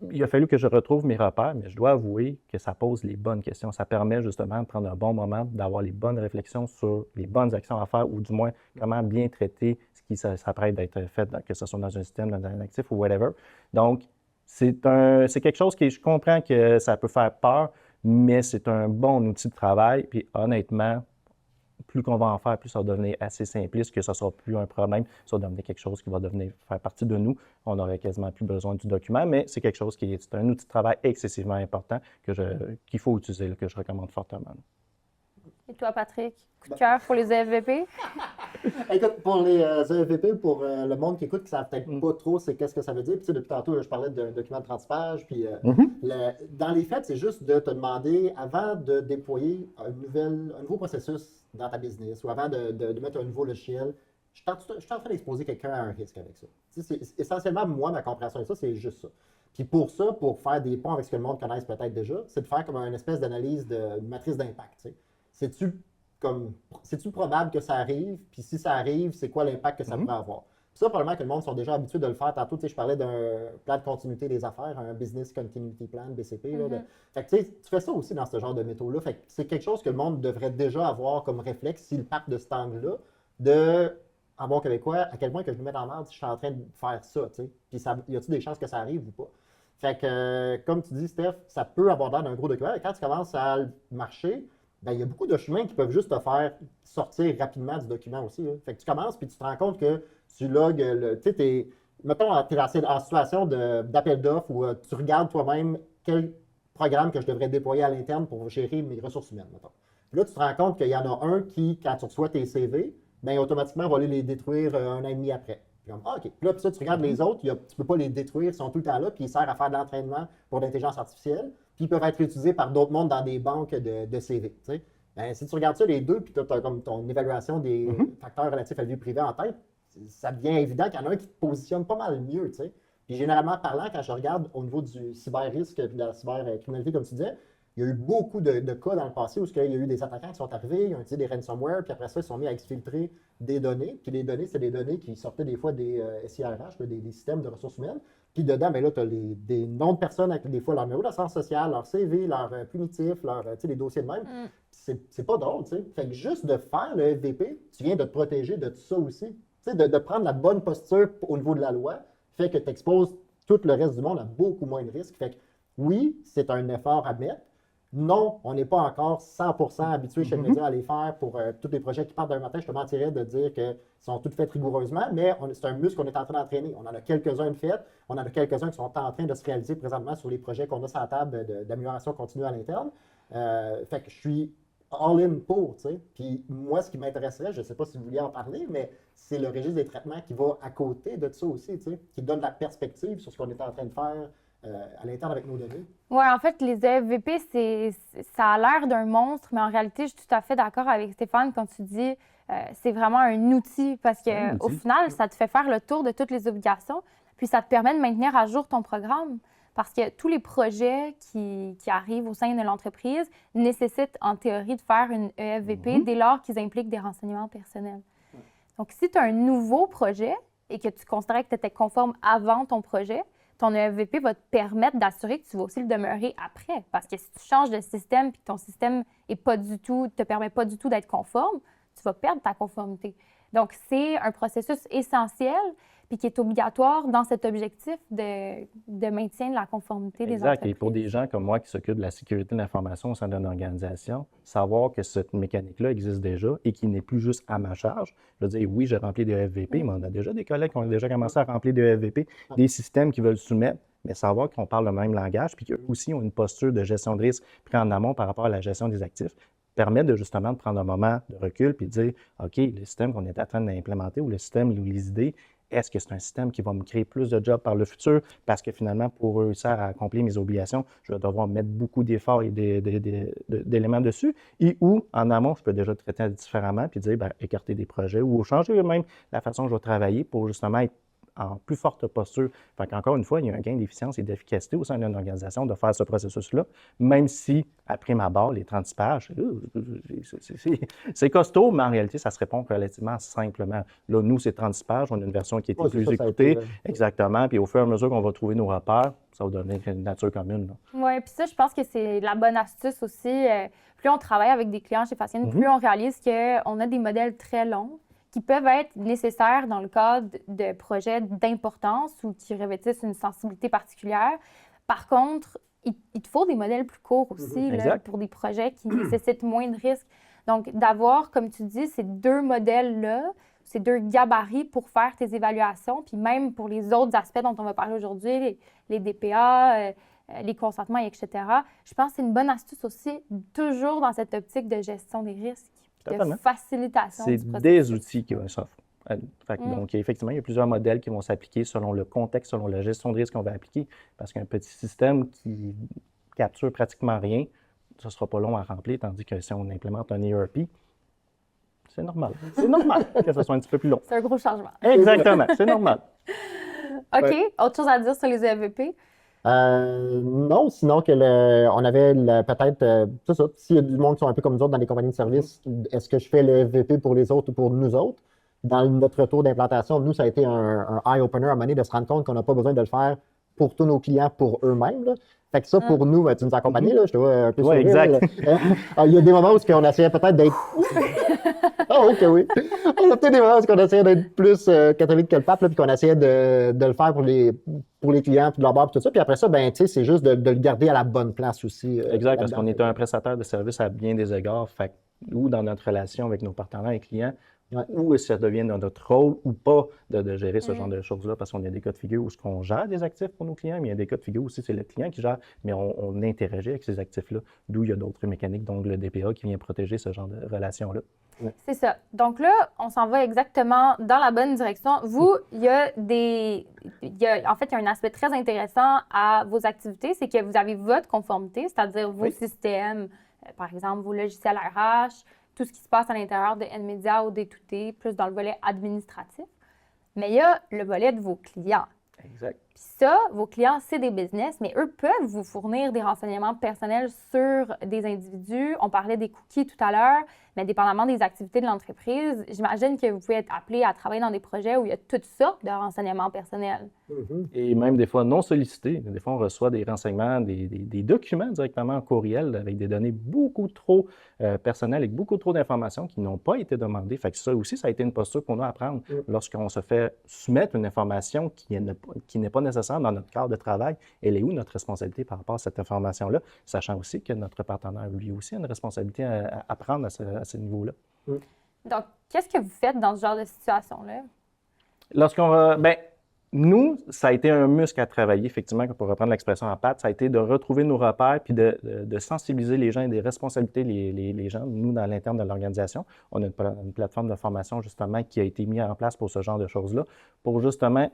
il a fallu que je retrouve mes repères, mais je dois avouer que ça pose les bonnes questions. Ça permet justement de prendre un bon moment, d'avoir les bonnes réflexions sur les bonnes actions à faire, ou du moins comment bien traiter ce qui s'apprête d'être fait, que ce soit dans un système, dans un actif ou whatever. Donc, c'est quelque chose que je comprends que ça peut faire peur, mais c'est un bon outil de travail. Puis honnêtement, plus qu'on va en faire, plus ça va devenir assez simpliste, que ça ne sera plus un problème, ça va devenir quelque chose qui va faire partie de nous. On n'aurait quasiment plus besoin du document, mais c'est quelque chose c'est un outil de travail excessivement important qu'il faut utiliser, que je recommande fortement. Et toi, Patrick, coup de cœur pour les EFVP? Écoute, pour les EFVP, pour le monde qui écoute, qui ne savent peut-être pas trop qu'est-ce que ça veut dire. Puis, depuis tantôt, là, je parlais d'un document de 30 pages. Puis, dans les faits, c'est juste de te demander, avant de déployer un nouveau processus dans ta business ou avant de mettre un nouveau logiciel, je suis en train d'exposer quelqu'un à un risque avec ça. Essentiellement, moi, ma compréhension de ça, c'est juste ça. Puis pour ça, pour faire des ponts avec ce que le monde connaisse peut-être déjà, c'est de faire comme une espèce d'analyse de matrice d'impact. C'est-tu probable que ça arrive? Puis si ça arrive, c'est quoi l'impact que ça pourrait avoir? Puis ça, probablement que le monde sont déjà habitués de le faire. Tantôt, je parlais d'un plan de continuité des affaires, un Business Continuity Plan, BCP. Fait que, tu fais ça aussi dans ce genre de métaux-là. Fait que c'est quelque chose que le monde devrait déjà avoir comme réflexe s'il part de cet angle-là, de, en bon québécois, à quel point que je me mets dans la merde si je suis en train de faire ça, tu sais. Puis y a-t-il des chances que ça arrive ou pas? Fait que, comme tu dis, Steph, ça peut avoir l'air d'un gros document. Et quand tu commences à marcher, ben, il y a beaucoup de chemins qui peuvent juste te faire sortir rapidement du document aussi. Là. Fait que tu commences puis tu te rends compte que tu logs, tu sais, mettons, tu es en situation d'appel d'offres où tu regardes toi-même quel programme que je devrais déployer à l'interne pour gérer mes ressources humaines, mettons. Puis là, tu te rends compte qu'il y en a un qui, quand tu reçois tes CV, ben, automatiquement va aller les détruire un an et demi après. Puis comme, OK. Puis là, puis ça, tu regardes les autres, tu ne peux pas les détruire, ils sont tout le temps là, puis ils servent à faire de l'entraînement pour l'intelligence artificielle, puis ils peuvent être utilisés par d'autres mondes dans des banques de CV. Tu sais. Ben, si tu regardes ça, les deux, puis tu as comme ton évaluation des facteurs relatifs à la vie privée en tête, ça devient évident qu'il y en a un qui te positionne pas mal mieux. Tu sais. Puis généralement parlant, quand je regarde au niveau du cyber-risque et de la cybercriminalité, comme tu disais, il y a eu beaucoup de cas dans le passé où il y a eu des attaquants qui sont arrivés, ils ont utilisé des ransomware, puis après ça, ils sont mis à exfiltrer des données. Puis les données, c'est des données qui sortaient des fois des SIRH, des systèmes de ressources humaines. Puis dedans, ben là, tu as des noms de personnes avec des fois leur numéro d'assurance sociale, leur CV, leur punitif, les dossiers de même. C'est pas drôle, tu sais. Fait que juste de faire le FVP, tu viens de te protéger de tout ça aussi. Tu sais, de prendre la bonne posture au niveau de la loi, fait que tu exposes tout le reste du monde à beaucoup moins de risques. Fait que oui, c'est un effort à mettre. Non, on n'est pas encore 100% habitué chez le média à les faire pour tous les projets qui partent d'un matin. Je te mentirais de dire qu'ils sont tous faits rigoureusement, mais c'est un muscle qu'on est en train d'entraîner. On en a quelques-uns de faits, on en a quelques-uns qui sont en train de se réaliser présentement sur les projets qu'on a sur la table d'amélioration continue à l'interne. Fait que je suis all-in pour, tu sais. Puis moi, ce qui m'intéresserait, je ne sais pas si vous vouliez en parler, mais c'est le registre des traitements qui va à côté de ça aussi, tu sais, qui donne la perspective sur ce qu'on est en train de faire à l'interne avec nos données. Oui, en fait, les EFVP, ça a l'air d'un monstre, mais en réalité, je suis tout à fait d'accord avec Stéphane quand tu dis c'est vraiment un outil parce qu'au final, ça te fait faire le tour de toutes les obligations, puis ça te permet de maintenir à jour ton programme. Parce que tous les projets qui arrivent au sein de l'entreprise nécessitent en théorie de faire une EFVP dès lors qu'ils impliquent des renseignements personnels. Donc, si tu as un nouveau projet et que tu considérais que tu étais conforme avant ton projet, ton EFVP va te permettre d'assurer que tu vas aussi le demeurer après. Parce que si tu changes de système et que ton système ne te permet pas du tout d'être conforme, tu vas perdre ta conformité. Donc, c'est un processus essentiel puis qui est obligatoire dans cet objectif de maintien de la conformité des entreprises. Exact. Et pour des gens comme moi qui s'occupent de la sécurité de l'information au sein d'une organisation, savoir que cette mécanique-là existe déjà et qui n'est plus juste à ma charge. Je veux dire, oui, j'ai rempli des FVP, mais on a déjà des collègues qui ont déjà commencé à remplir des FVP, des systèmes qui veulent soumettre, mais savoir qu'on parle le même langage puis qu'eux aussi ont une posture de gestion de risque pris en amont par rapport à la gestion des actifs permet de justement de prendre un moment de recul puis de dire, OK, le système qu'on est en train d'implémenter ou le système ou les idées, est-ce que c'est un système qui va me créer plus de jobs par le futur? Parce que finalement, pour réussir à accomplir mes obligations, je vais devoir mettre beaucoup d'efforts et d'éléments dessus. Et ou, en amont, je peux déjà traiter différemment puis dire, bien, écarter des projets ou changer même la façon dont je vais travailler pour justement être en plus forte posture. Fait qu'encore une fois, il y a un gain d'efficience et d'efficacité au sein d'une organisation de faire ce processus-là, même si, après ma barre, les 36 pages, c'est costaud, mais en réalité, ça se répond relativement simplement. Là, nous, c'est 36 pages, on a une version qui est plus écoutée, exactement, puis au fur et à mesure qu'on va trouver nos repères, ça va devenir une nature commune. Oui, puis ça, je pense que c'est la bonne astuce aussi. Plus on travaille avec des clients chez Fashion, plus on réalise qu'on a des modèles très longs qui peuvent être nécessaires dans le cadre de projets d'importance ou qui revêtissent une sensibilité particulière. Par contre, il te faut des modèles plus courts aussi là, pour des projets qui nécessitent moins de risques. Donc, d'avoir, comme tu dis, ces deux modèles-là, ces deux gabarits pour faire tes évaluations, puis même pour les autres aspects dont on va parler aujourd'hui, les DPA, les consentements, etc., je pense que c'est une bonne astuce aussi, toujours dans cette optique de gestion des risques. De facilitation. C'est des outils qui s'offrent. Donc, effectivement, il y a plusieurs modèles qui vont s'appliquer selon le contexte, selon la gestion de risque qu'on va appliquer. Parce qu'un petit système qui capture pratiquement rien, ça ne sera pas long à remplir, tandis que si on implémente un ERP, C'est normal. C'est normal que ce soit un petit peu plus long. C'est un gros changement. Exactement, c'est normal. OK. Ouais. Autre chose à dire sur les EVP? Non, sinon que on avait peut-être, c'est ça, s'il y a du monde qui sont un peu comme nous autres dans les compagnies de services, est-ce que je fais le MVP pour les autres ou pour nous autres? Dans notre retour d'implantation, nous, ça a été un eye-opener à un moment donné de se rendre compte qu'on n'a pas besoin de le faire pour tous nos clients, pour eux-mêmes, là. Fait que ça, pour nous, ben, tu nous as accompagnés, là, je te vois un peu Ouais, sourire, exact. là. Il y a des moments où on essayait peut-être d'être... Ah, ok, oui. Il y a peut-être des moments où on essayait d'être plus catholique que le pape, là, puis qu'on essayait de le faire pour les clients, puis de leur bord, puis tout ça. Puis après ça, ben, tu sais, c'est juste de le garder à la bonne place aussi. Exact, parce là-dedans. qu'on est un prestataire de services à bien des égards, fait que, ou dans notre relation avec nos partenaires et clients, Ouais. ou ça devient notre rôle ou pas de gérer ce genre de choses-là, parce qu'on a des cas de figure où on gère des actifs pour nos clients, mais il y a des cas de figure aussi, c'est le client qui gère, mais on interagit avec ces actifs-là, d'où il y a d'autres mécaniques, donc le DPA qui vient protéger ce genre de relations-là. C'est ça. Donc là, on s'en va exactement dans la bonne direction. Vous, il y a en fait, il y a un aspect très intéressant à vos activités, c'est que vous avez votre conformité, c'est-à-dire vos Oui. systèmes, par exemple, vos logiciels RH, tout ce qui se passe à l'intérieur de NMedia ou D2T, plus dans le volet administratif. Mais il y a le volet de vos clients. Exact. Puis ça, vos clients, c'est des business, mais eux peuvent vous fournir des renseignements personnels sur des individus. On parlait des cookies tout à l'heure, mais dépendamment des activités de l'entreprise, j'imagine que vous pouvez être appelé à travailler dans des projets où il y a toutes sortes de renseignements personnels. Et même des fois non sollicités. Des fois, on reçoit des renseignements, des documents directement en courriel avec des données beaucoup trop personnelles et beaucoup trop d'informations qui n'ont pas été demandées. Fait que ça aussi, ça a été une posture pour nous à prendre lorsqu'on se fait soumettre une information qui n'est pas nécessaire dans notre cadre de travail. Elle est où notre responsabilité par rapport à cette information-là, sachant aussi que notre partenaire, lui aussi, a une responsabilité à prendre à ce niveau-là. Donc, qu'est-ce que vous faites dans ce genre de situation-là? Lorsqu'on va... Ben, nous, ça a été un muscle à travailler, effectivement, pour reprendre l'expression en pâte, ça a été de retrouver nos repères puis de sensibiliser les gens et des responsabilités les gens, nous, dans l'interne de l'organisation. On a une plateforme de formation, justement, qui a été mise en place pour ce genre de choses-là, pour justement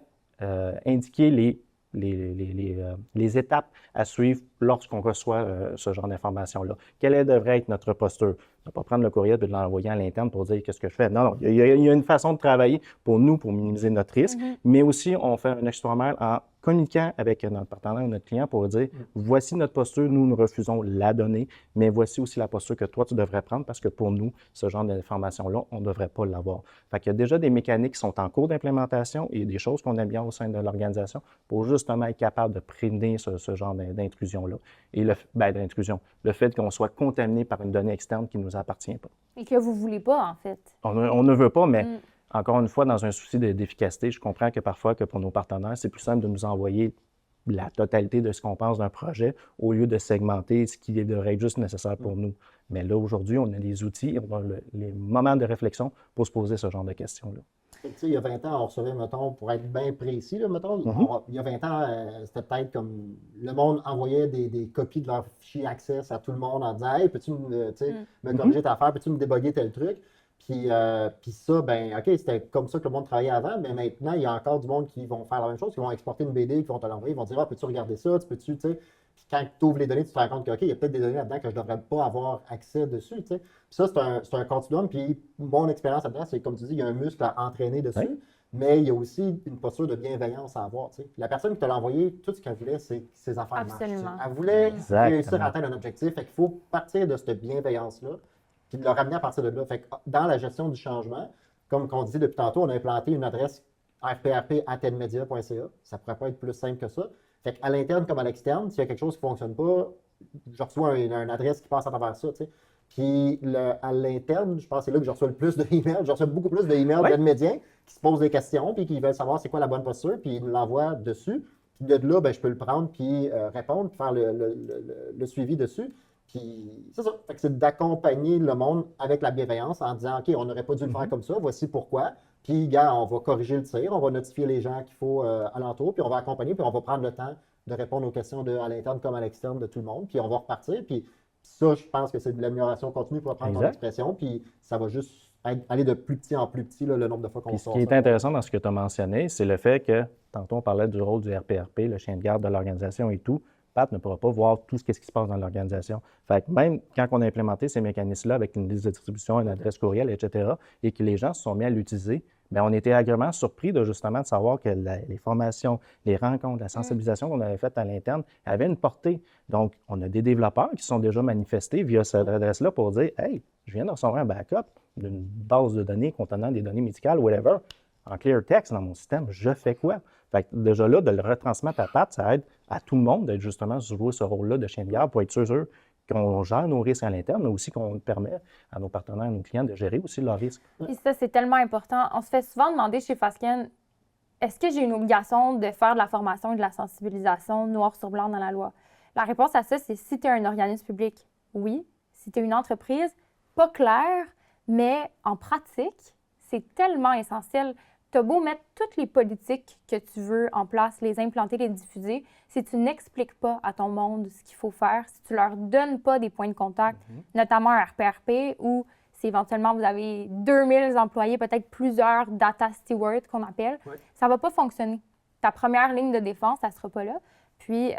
indiquer les étapes à suivre lorsqu'on reçoit ce genre d'informations-là. Quelle devrait être notre posture? Ne pas prendre le courriel et de l'envoyer à l'interne pour dire qu'est-ce que je fais. Non, non. Il y a une façon de travailler pour nous, pour minimiser notre risque, mais aussi on fait un extra-mile en communiquant avec notre partenaire ou notre client pour dire voici notre posture, nous refusons la donnée, mais voici aussi la posture que toi tu devrais prendre parce que pour nous, ce genre d'information-là, on ne devrait pas l'avoir. Fait qu'il y a déjà des mécaniques qui sont en cours d'implémentation et des choses qu'on aime bien au sein de l'organisation pour justement être capable de prévenir ce genre d'intrusion-là. Et d'intrusion, le fait qu'on soit contaminé par une donnée externe qui ne nous appartient pas. Et que vous ne voulez pas, en fait. On ne veut pas, mais encore une fois, dans un souci d'efficacité, je comprends que parfois, que pour nos partenaires, c'est plus simple de nous envoyer la totalité de ce qu'on pense d'un projet au lieu de segmenter ce qui devrait être juste nécessaire pour nous. Mais là, aujourd'hui, on a les outils, on a les moments de réflexion pour se poser ce genre de questions-là. Tu sais, il y a 20 ans, on recevait, mettons, pour être bien précis, là, mettons, il y a 20 ans, c'était peut-être comme le monde envoyait des copies de leur fichier Access à tout le monde en disant « Hey, peux-tu me corriger ta affaire, peux-tu me déboguer tel truc? » Puis ça, ben OK, c'était comme ça que le monde travaillait avant, mais maintenant, il y a encore du monde qui vont faire la même chose, qui vont exporter une BD, qui vont te l'envoyer, ils vont dire « Ah, peux-tu regarder ça? Tu sais? » Puis quand tu ouvres les données, tu te rends compte que, OK, il y a peut-être des données là-dedans que je ne devrais pas avoir accès dessus, tu sais. Puis ça, c'est un continuum, puis mon expérience là-dedans, c'est comme tu dis, il y a un muscle à entraîner dessus. Oui. Mais il y a aussi une posture de bienveillance à avoir. Tu sais. La personne qui te l'a envoyé, tout ce qu'elle voulait, c'est que ses affaires marchent. Absolument. Elle voulait Exactement. réussir à atteindre un objectif. Fait qu'il faut partir de cette bienveillance-là, puis de le ramener à partir de là. Fait que dans la gestion du changement, comme on dit depuis tantôt, on a implanté une adresse rprp@tenmedia.ca. Ça ne pourrait pas être plus simple que ça. Fait qu'à l'interne comme à l'externe, s'il y a quelque chose qui ne fonctionne pas, je reçois une adresse qui passe à travers ça. Tu sais. Puis à l'interne, je pense que c'est là que je reçois le plus d'emails. Je reçois beaucoup plus d'emails d'Edmédiens qui se posent des questions puis qui veulent savoir c'est quoi la bonne posture, puis ils me l'envoient dessus. Puis de là, ben, je peux le prendre puis répondre, puis faire le suivi dessus. Puis c'est ça. Fait que c'est d'accompagner le monde avec la bienveillance en disant OK, on n'aurait pas dû le faire comme ça, voici pourquoi. Puis, gars, on va corriger le tir, on va notifier les gens qu'il faut alentour, puis on va accompagner, puis on va prendre le temps de répondre aux questions à l'interne comme à l'externe de tout le monde, puis on va repartir. Puis ça, je pense que c'est de l'amélioration continue pour reprendre ton expression, puis ça va juste aller de plus petit en plus petit, là, le nombre de fois qu'on sort. Ce qui est intéressant dans ce que tu as mentionné, c'est le fait que, tantôt on parlait du rôle du RPRP, le chien de garde de l'organisation et tout, Pat ne pourra pas voir tout ce qui se passe dans l'organisation. Fait que même quand on a implémenté ces mécanismes-là avec une liste de distribution, une adresse courriel, etc., et que les gens se sont mis à l'utiliser, bien, on était agréablement surpris de justement de savoir que les formations, les rencontres, la sensibilisation qu'on avait faites à l'interne avaient une portée. Donc, on a des développeurs qui sont déjà manifestés via cette adresse-là pour dire « Hey, je viens de recevoir un backup d'une base de données contenant des données médicales, whatever, en clear text dans mon système, je fais quoi? » Fait que déjà là, de le retransmettre à Pat, ça aide à tout le monde d'être justement jouer ce rôle-là de chien de garde pour être sûr qu'on gère nos risques à l'interne, mais aussi qu'on permet à nos partenaires, à nos clients de gérer aussi leurs risques. Puis ça, c'est tellement important. On se fait souvent demander chez Fasken, est-ce que j'ai une obligation de faire de la formation et de la sensibilisation noir sur blanc dans la loi? La réponse à ça, c'est si tu es un organisme public, oui. Si tu es une entreprise, pas clair, mais en pratique, c'est tellement essentiel. Tu as beau mettre toutes les politiques que tu veux en place, les implanter, les diffuser, si tu n'expliques pas à ton monde ce qu'il faut faire, si tu leur donnes pas des points de contact, notamment un RPRP, ou si éventuellement vous avez 2000 employés, peut-être plusieurs data stewards qu'on appelle, ça va pas fonctionner. Ta première ligne de défense, ça sera pas là, puis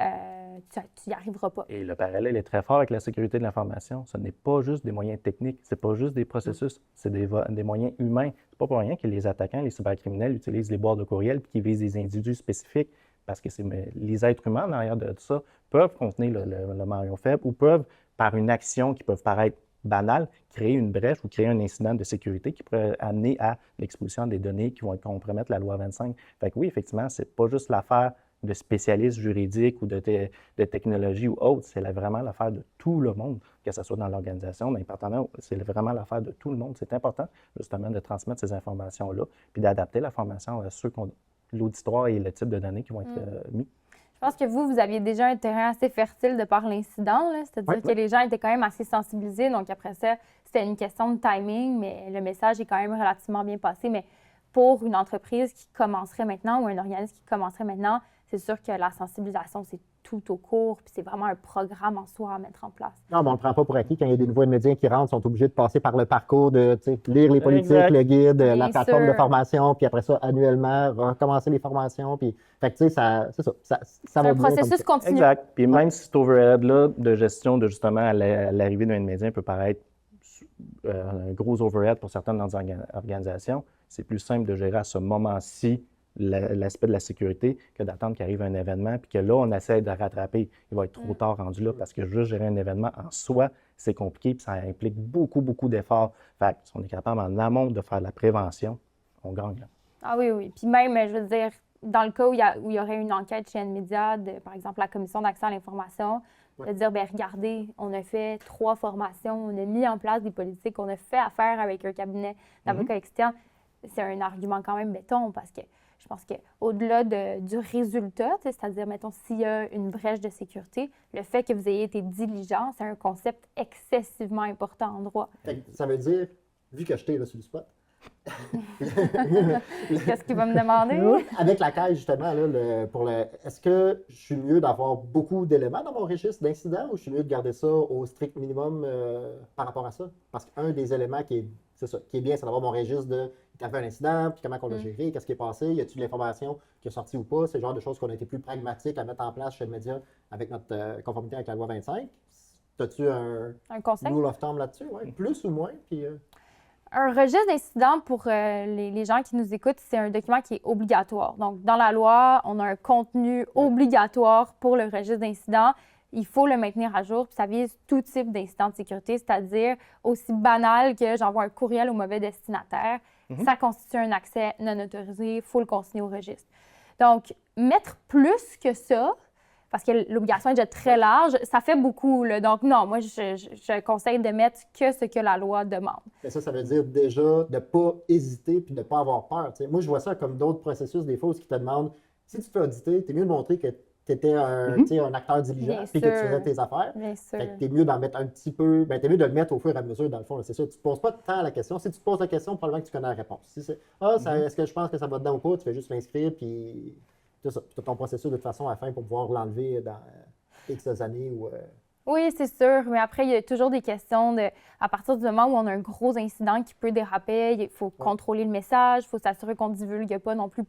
tu n'y arriveras pas. Et le parallèle est très fort avec la sécurité de l'information. Ce n'est pas juste des moyens techniques, c'est pas juste des processus, c'est des moyens humains. C'est pas pour rien que les attaquants, les cybercriminels utilisent les boîtes de courriel puis qui visent des individus spécifiques parce que les êtres humains en arrière de ça peuvent contenir le maillon faible ou peuvent, par une action qui peut paraître banale, créer une brèche ou créer un incident de sécurité qui pourrait amener à l'exposition des données qui vont compromettre la loi 25. Fait que oui, effectivement, c'est pas juste l'affaire de spécialistes juridiques ou de technologie ou autres, c'est vraiment l'affaire de tout le monde, que ce soit dans l'organisation, dans les partenaires, c'est vraiment l'affaire de tout le monde. C'est important, justement, de transmettre ces informations-là, puis d'adapter la formation à l'auditoire et le type de données qui vont être mis. Je pense que vous aviez déjà un terrain assez fertile de par l'incident, c'est-à-dire que les gens étaient quand même assez sensibilisés, donc après ça, c'était une question de timing, mais le message est quand même relativement bien passé. Mais pour une entreprise qui commencerait maintenant ou un organisme qui commencerait maintenant, c'est sûr que la sensibilisation, c'est tout au cours, puis c'est vraiment un programme en soi à mettre en place. Non, mais on ne le prend pas pour acquis. Quand il y a des nouveaux médias qui rentrent, ils sont obligés de passer par le parcours de lire les politiques, le guide, la plateforme de formation, puis après ça, annuellement, recommencer les formations. Puis, fait que, tu sais, c'est ça. Ça va un processus continu. Exact. Puis même si cet overhead-là de gestion de justement à l'arrivée d'un média peut paraître un gros overhead pour certaines organisations, c'est plus simple de gérer à ce moment-ci l'aspect de la sécurité que d'attendre qu'il arrive un événement puis que là, on essaie de rattraper. Il va être trop tard rendu là parce que juste gérer un événement en soi, c'est compliqué puis ça implique beaucoup, beaucoup d'efforts. Fait que si on est capable en amont de faire de la prévention, on gagne. Là. Ah oui, oui. Puis même, je veux dire, dans le cas où il y aurait une enquête chez Nmedia, par exemple la Commission d'accès à l'information, de dire, bien, regardez, on a fait 3 formations, on a mis en place des politiques, on a fait affaire avec un cabinet d'avocats externes. C'est un argument quand même béton parce que je pense qu'au-delà du résultat, c'est-à-dire, mettons, s'il y a une brèche de sécurité, le fait que vous ayez été diligent, c'est un concept excessivement important en droit. Ça veut dire, vu que je t'ai là sur le spot, qu'est-ce qu'il va me demander? Avec la caisse, justement, là, est-ce que je suis mieux d'avoir beaucoup d'éléments dans mon registre d'incidents ou je suis mieux de garder ça au strict minimum par rapport à ça? Parce qu'un des éléments qui est bien, c'est d'avoir mon registre de il y avait un incident, puis comment on l'a géré, qu'est-ce qui est passé, y a-t-il de l'information qui est sortie ou pas? C'est le genre de choses qu'on a été plus pragmatiques à mettre en place chez le média avec notre conformité avec la loi 25. As-tu un conseil? Rule of thumb là-dessus? Ouais? Plus ou moins? Puis, Un registre d'incidents pour les gens qui nous écoutent, c'est un document qui est obligatoire. Donc, dans la loi, on a un contenu obligatoire pour le registre d'incidents. Il faut le maintenir à jour, puis ça vise tout type d'incident de sécurité, c'est-à-dire aussi banal que j'envoie un courriel au mauvais destinataire. Ça constitue un accès non autorisé, il faut le consigner au registre. Donc, mettre plus que ça, parce que l'obligation est déjà très large, ça fait beaucoup. Là. Donc, non, moi, je conseille de mettre que ce que la loi demande. Mais ça veut dire déjà de ne pas hésiter puis de ne pas avoir peur. T'sais. Moi, je vois ça comme d'autres processus, des fois, qui te demandent, si tu te fais auditer, tu es mieux de montrer que tu étais un acteur diligent et que tu faisais tes affaires. Bien sûr. Tu es mieux d'en mettre un petit peu, tu es mieux de le mettre au fur et à mesure, dans le fond. C'est sûr, tu ne te poses pas tant la question. Si tu te poses la question, probablement que tu connais la réponse. Si c'est est-ce que je pense que ça va dedans ou pas, tu fais juste m'inscrire, puis tu as ton processus de toute façon à la fin pour pouvoir l'enlever dans X années ou. Oui, c'est sûr, mais après, il y a toujours des questions à partir du moment où on a un gros incident qui peut déraper, il faut contrôler le message, il faut s'assurer qu'on ne divulgue pas non plus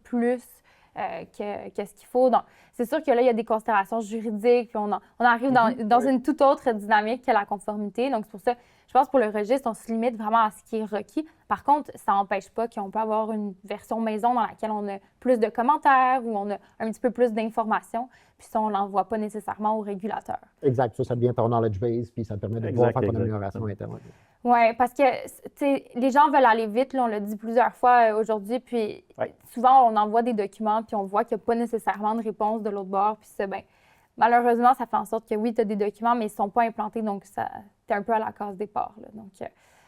qu'est-ce qu'il faut. Donc, c'est sûr que là, il y a des considérations juridiques, puis on arrive dans une toute autre dynamique que la conformité. Donc, c'est pour ça, je pense pour le registre, on se limite vraiment à ce qui est requis. Par contre, ça n'empêche pas qu'on peut avoir une version maison dans laquelle on a plus de commentaires ou on a un petit peu plus d'informations, puis ça, on ne l'envoie pas nécessairement au régulateur. Exact. Ça devient ton knowledge base, puis ça te permet de pouvoir faire ton amélioration interne. Oui, parce que les gens veulent aller vite, là, on l'a dit plusieurs fois aujourd'hui, puis souvent, on envoie des documents, puis on voit qu'il n'y a pas nécessairement de réponse de l'autre bord, puis ça, malheureusement, ça fait en sorte que oui, tu as des documents, mais ils ne sont pas implantés, donc tu es un peu à la case départ. Là. Donc,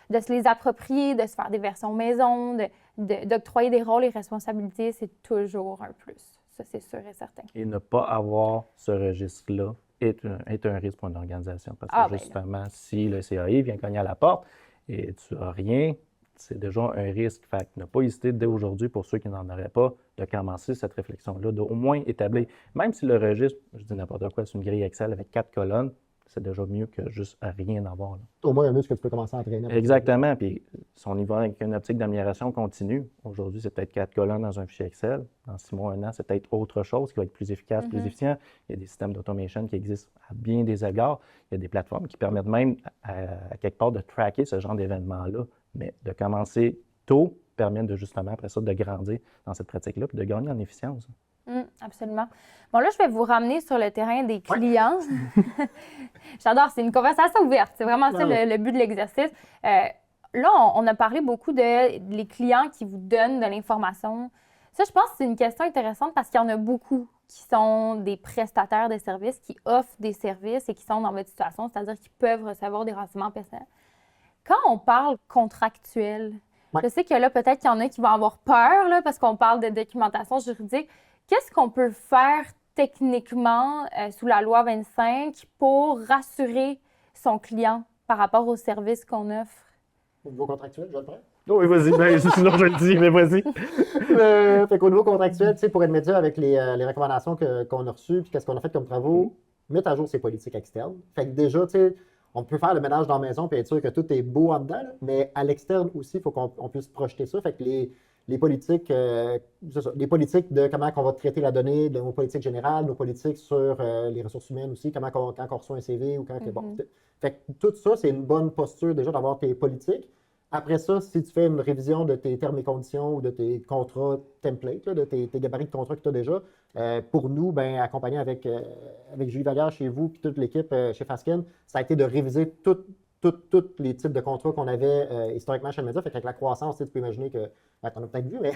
de se les approprier, de se faire des versions maison, d'octroyer des rôles et responsabilités, c'est toujours un plus. Ça, c'est sûr et certain. Et ne pas avoir ce registre-là est un risque pour une organisation. Parce que justement, si le CAI vient cogner à la porte et tu n'as rien, c'est déjà un risque. Fait que ne pas hésiter dès aujourd'hui, pour ceux qui n'en auraient pas, de commencer cette réflexion-là, d'au moins établir, même si le registre, je dis n'importe quoi, c'est une grille Excel avec 4 colonnes, c'est déjà mieux que juste rien avoir. Là. Au moins un muscle que tu peux commencer à entraîner. Exactement. Puis si on y va avec une optique d'amélioration continue, aujourd'hui, c'est peut-être 4 colonnes dans un fichier Excel. Dans 6 mois, 1 an, c'est peut-être autre chose qui va être plus efficace, plus efficient. Il y a des systèmes d'automation qui existent à bien des égards. Il y a des plateformes qui permettent même à quelque part de tracker ce genre d'événements-là. Mais de commencer tôt permet de justement, après ça, de grandir dans cette pratique-là puis de gagner en efficience. Absolument. Bon, là, je vais vous ramener sur le terrain des clients. J'adore, c'est une conversation ouverte. C'est vraiment ça le but de l'exercice. Là, on a parlé beaucoup les clients qui vous donnent de l'information. Ça, je pense que c'est une question intéressante parce qu'il y en a beaucoup qui sont des prestataires de services, qui offrent des services et qui sont dans votre situation, c'est-à-dire qu'ils peuvent recevoir des renseignements personnels. Quand on parle contractuel, je sais que là, peut-être qu'il y en a qui vont avoir peur là, parce qu'on parle de documentation juridique. Qu'est-ce qu'on peut faire techniquement sous la loi 25 pour rassurer son client par rapport aux services qu'on offre? Au niveau contractuel, je vais le prendre. Oui, vas-y. Sinon, je le dis, mais vas-y. Fait qu'au niveau contractuel, pour être médias avec les recommandations qu'on a reçues, puis qu'est-ce qu'on a fait comme travaux, mettre à jour ses politiques externes. Fait que déjà, on peut faire le ménage dans la maison puis être sûr que tout est beau en dedans, là, mais à l'externe aussi, il faut qu'on puisse projeter ça. Fait que les politiques, les politiques de comment on va traiter la donnée, de nos politiques générales, nos politiques sur les ressources humaines aussi, quand on reçoit un CV ou quand... Bon, fait que tout ça, c'est une bonne posture déjà d'avoir tes politiques. Après ça, si tu fais une révision de tes termes et conditions ou de tes contrats templates, là, de tes gabarits de contrats que tu as déjà, pour nous, accompagné avec Julie Vallière chez vous et toute l'équipe chez Fasken, ça a été de réviser tous les types de contrats qu'on avait historiquement chez Media. Fait qu'avec la croissance, tu peux imaginer que, tu en as peut-être vu, mais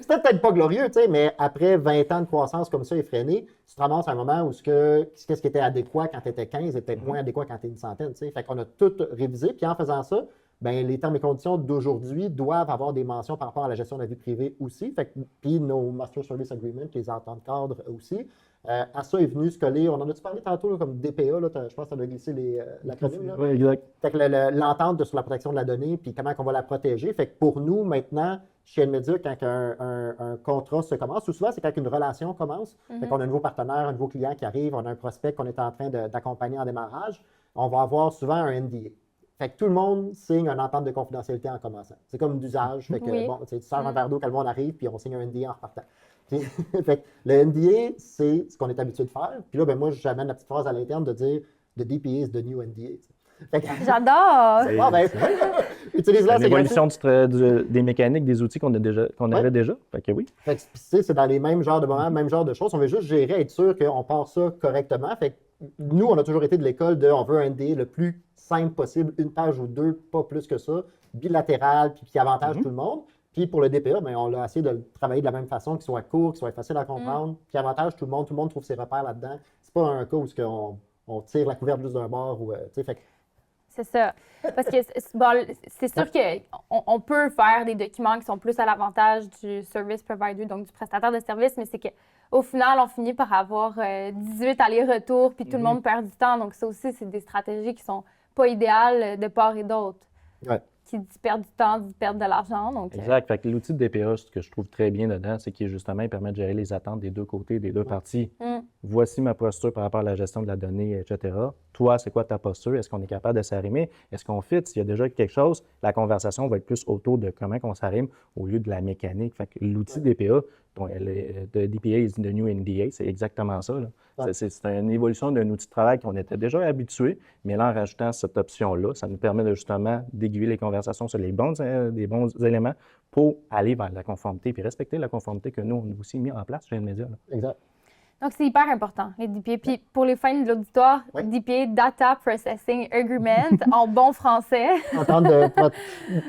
c'était peut-être pas glorieux, mais après 20 ans de croissance comme ça effrénée, tu te ramasses à un moment où qu'est-ce qui était adéquat quand tu étais 15 est peut-être moins adéquat quand tu es une centaine. T'sais. Fait qu'on a tout révisé, puis en faisant ça, les termes et conditions d'aujourd'hui doivent avoir des mentions par rapport à la gestion de la vie privée aussi. Puis nos Master Service Agreements, les ententes cadres aussi. À ça est venu se coller, on en a-tu parlé tantôt, là, comme DPA, là, je pense que ça a glissé l'acronyme. Oui, exact. Fait que l'entente sur la protection de la donnée, puis comment on va la protéger. Fait que pour nous, maintenant, chez Nmedia, quand un contrat se commence, ou souvent, c'est quand une relation commence. Fait qu'on a un nouveau partenaire, un nouveau client qui arrive, on a un prospect qu'on est en train d'accompagner en démarrage, on va avoir souvent un NDA. Fait que tout le monde signe une entente de confidentialité en commençant. C'est comme d'usage. Fait que, bon, tu sers un verre d'eau quand le monde arrive, puis on signe un NDA en repartant. Fait que le NDA, c'est ce qu'on est habitué de faire. Puis là, moi, j'amène la petite phrase à l'interne de dire « The DPA is the new NDA ». J'adore! Utilise-la, c'est l'évolution des mécaniques, des outils qu'on avait déjà. Fait que oui. Fait que c'est dans les mêmes genres de moments, même genre de choses. On veut juste gérer, être sûr qu'on part ça correctement. Fait que nous, on a toujours été de l'école on veut un NDA le plus simple possible, une page ou deux, pas plus que ça, bilatéral, puis qui avantage tout le monde. Puis pour le DPA, on a essayé de le travailler de la même façon, qu'il soit court, qu'il soit facile à comprendre, puis avantage tout le monde trouve ses repères là-dedans. C'est pas un cas où on tire la couverte juste d'un bord. C'est ça. Parce que c'est sûr qu'on peut faire des documents qui sont plus à l'avantage du service provider, donc du prestataire de service, mais c'est qu'au final, on finit par avoir 18 allers-retours, puis tout le monde perd du temps. Donc ça aussi, c'est des stratégies qui sont pas idéales de part et d'autre. Ouais. Qui dit perdre du temps, dit perdre de l'argent. Donc, exact. Fait que l'outil de DPA, ce que je trouve très bien dedans, c'est qu'il justement, il permet de gérer les attentes des deux côtés, des deux parties. Voici ma posture par rapport à la gestion de la donnée, etc. toi, c'est quoi ta posture? Est-ce qu'on est capable de s'arrimer? Est-ce qu'on fit? S'il y a déjà quelque chose, la conversation va être plus autour de comment on s'arrime au lieu de la mécanique. Fait que l'outil DPA, de DPA is the new NDA, c'est exactement ça. Là. C'est une évolution d'un outil de travail qu'on était déjà habitué, mais là, en rajoutant cette option-là, ça nous permet de justement d'aiguiller les conversations sur des bons éléments pour aller vers la conformité puis respecter la conformité que nous, on a aussi mis en place chez les médias. Exact. Donc, c'est hyper important, les DPA. Puis, pour les fins de l'auditoire, DPA, Data Processing Agreement, en bon français. En termes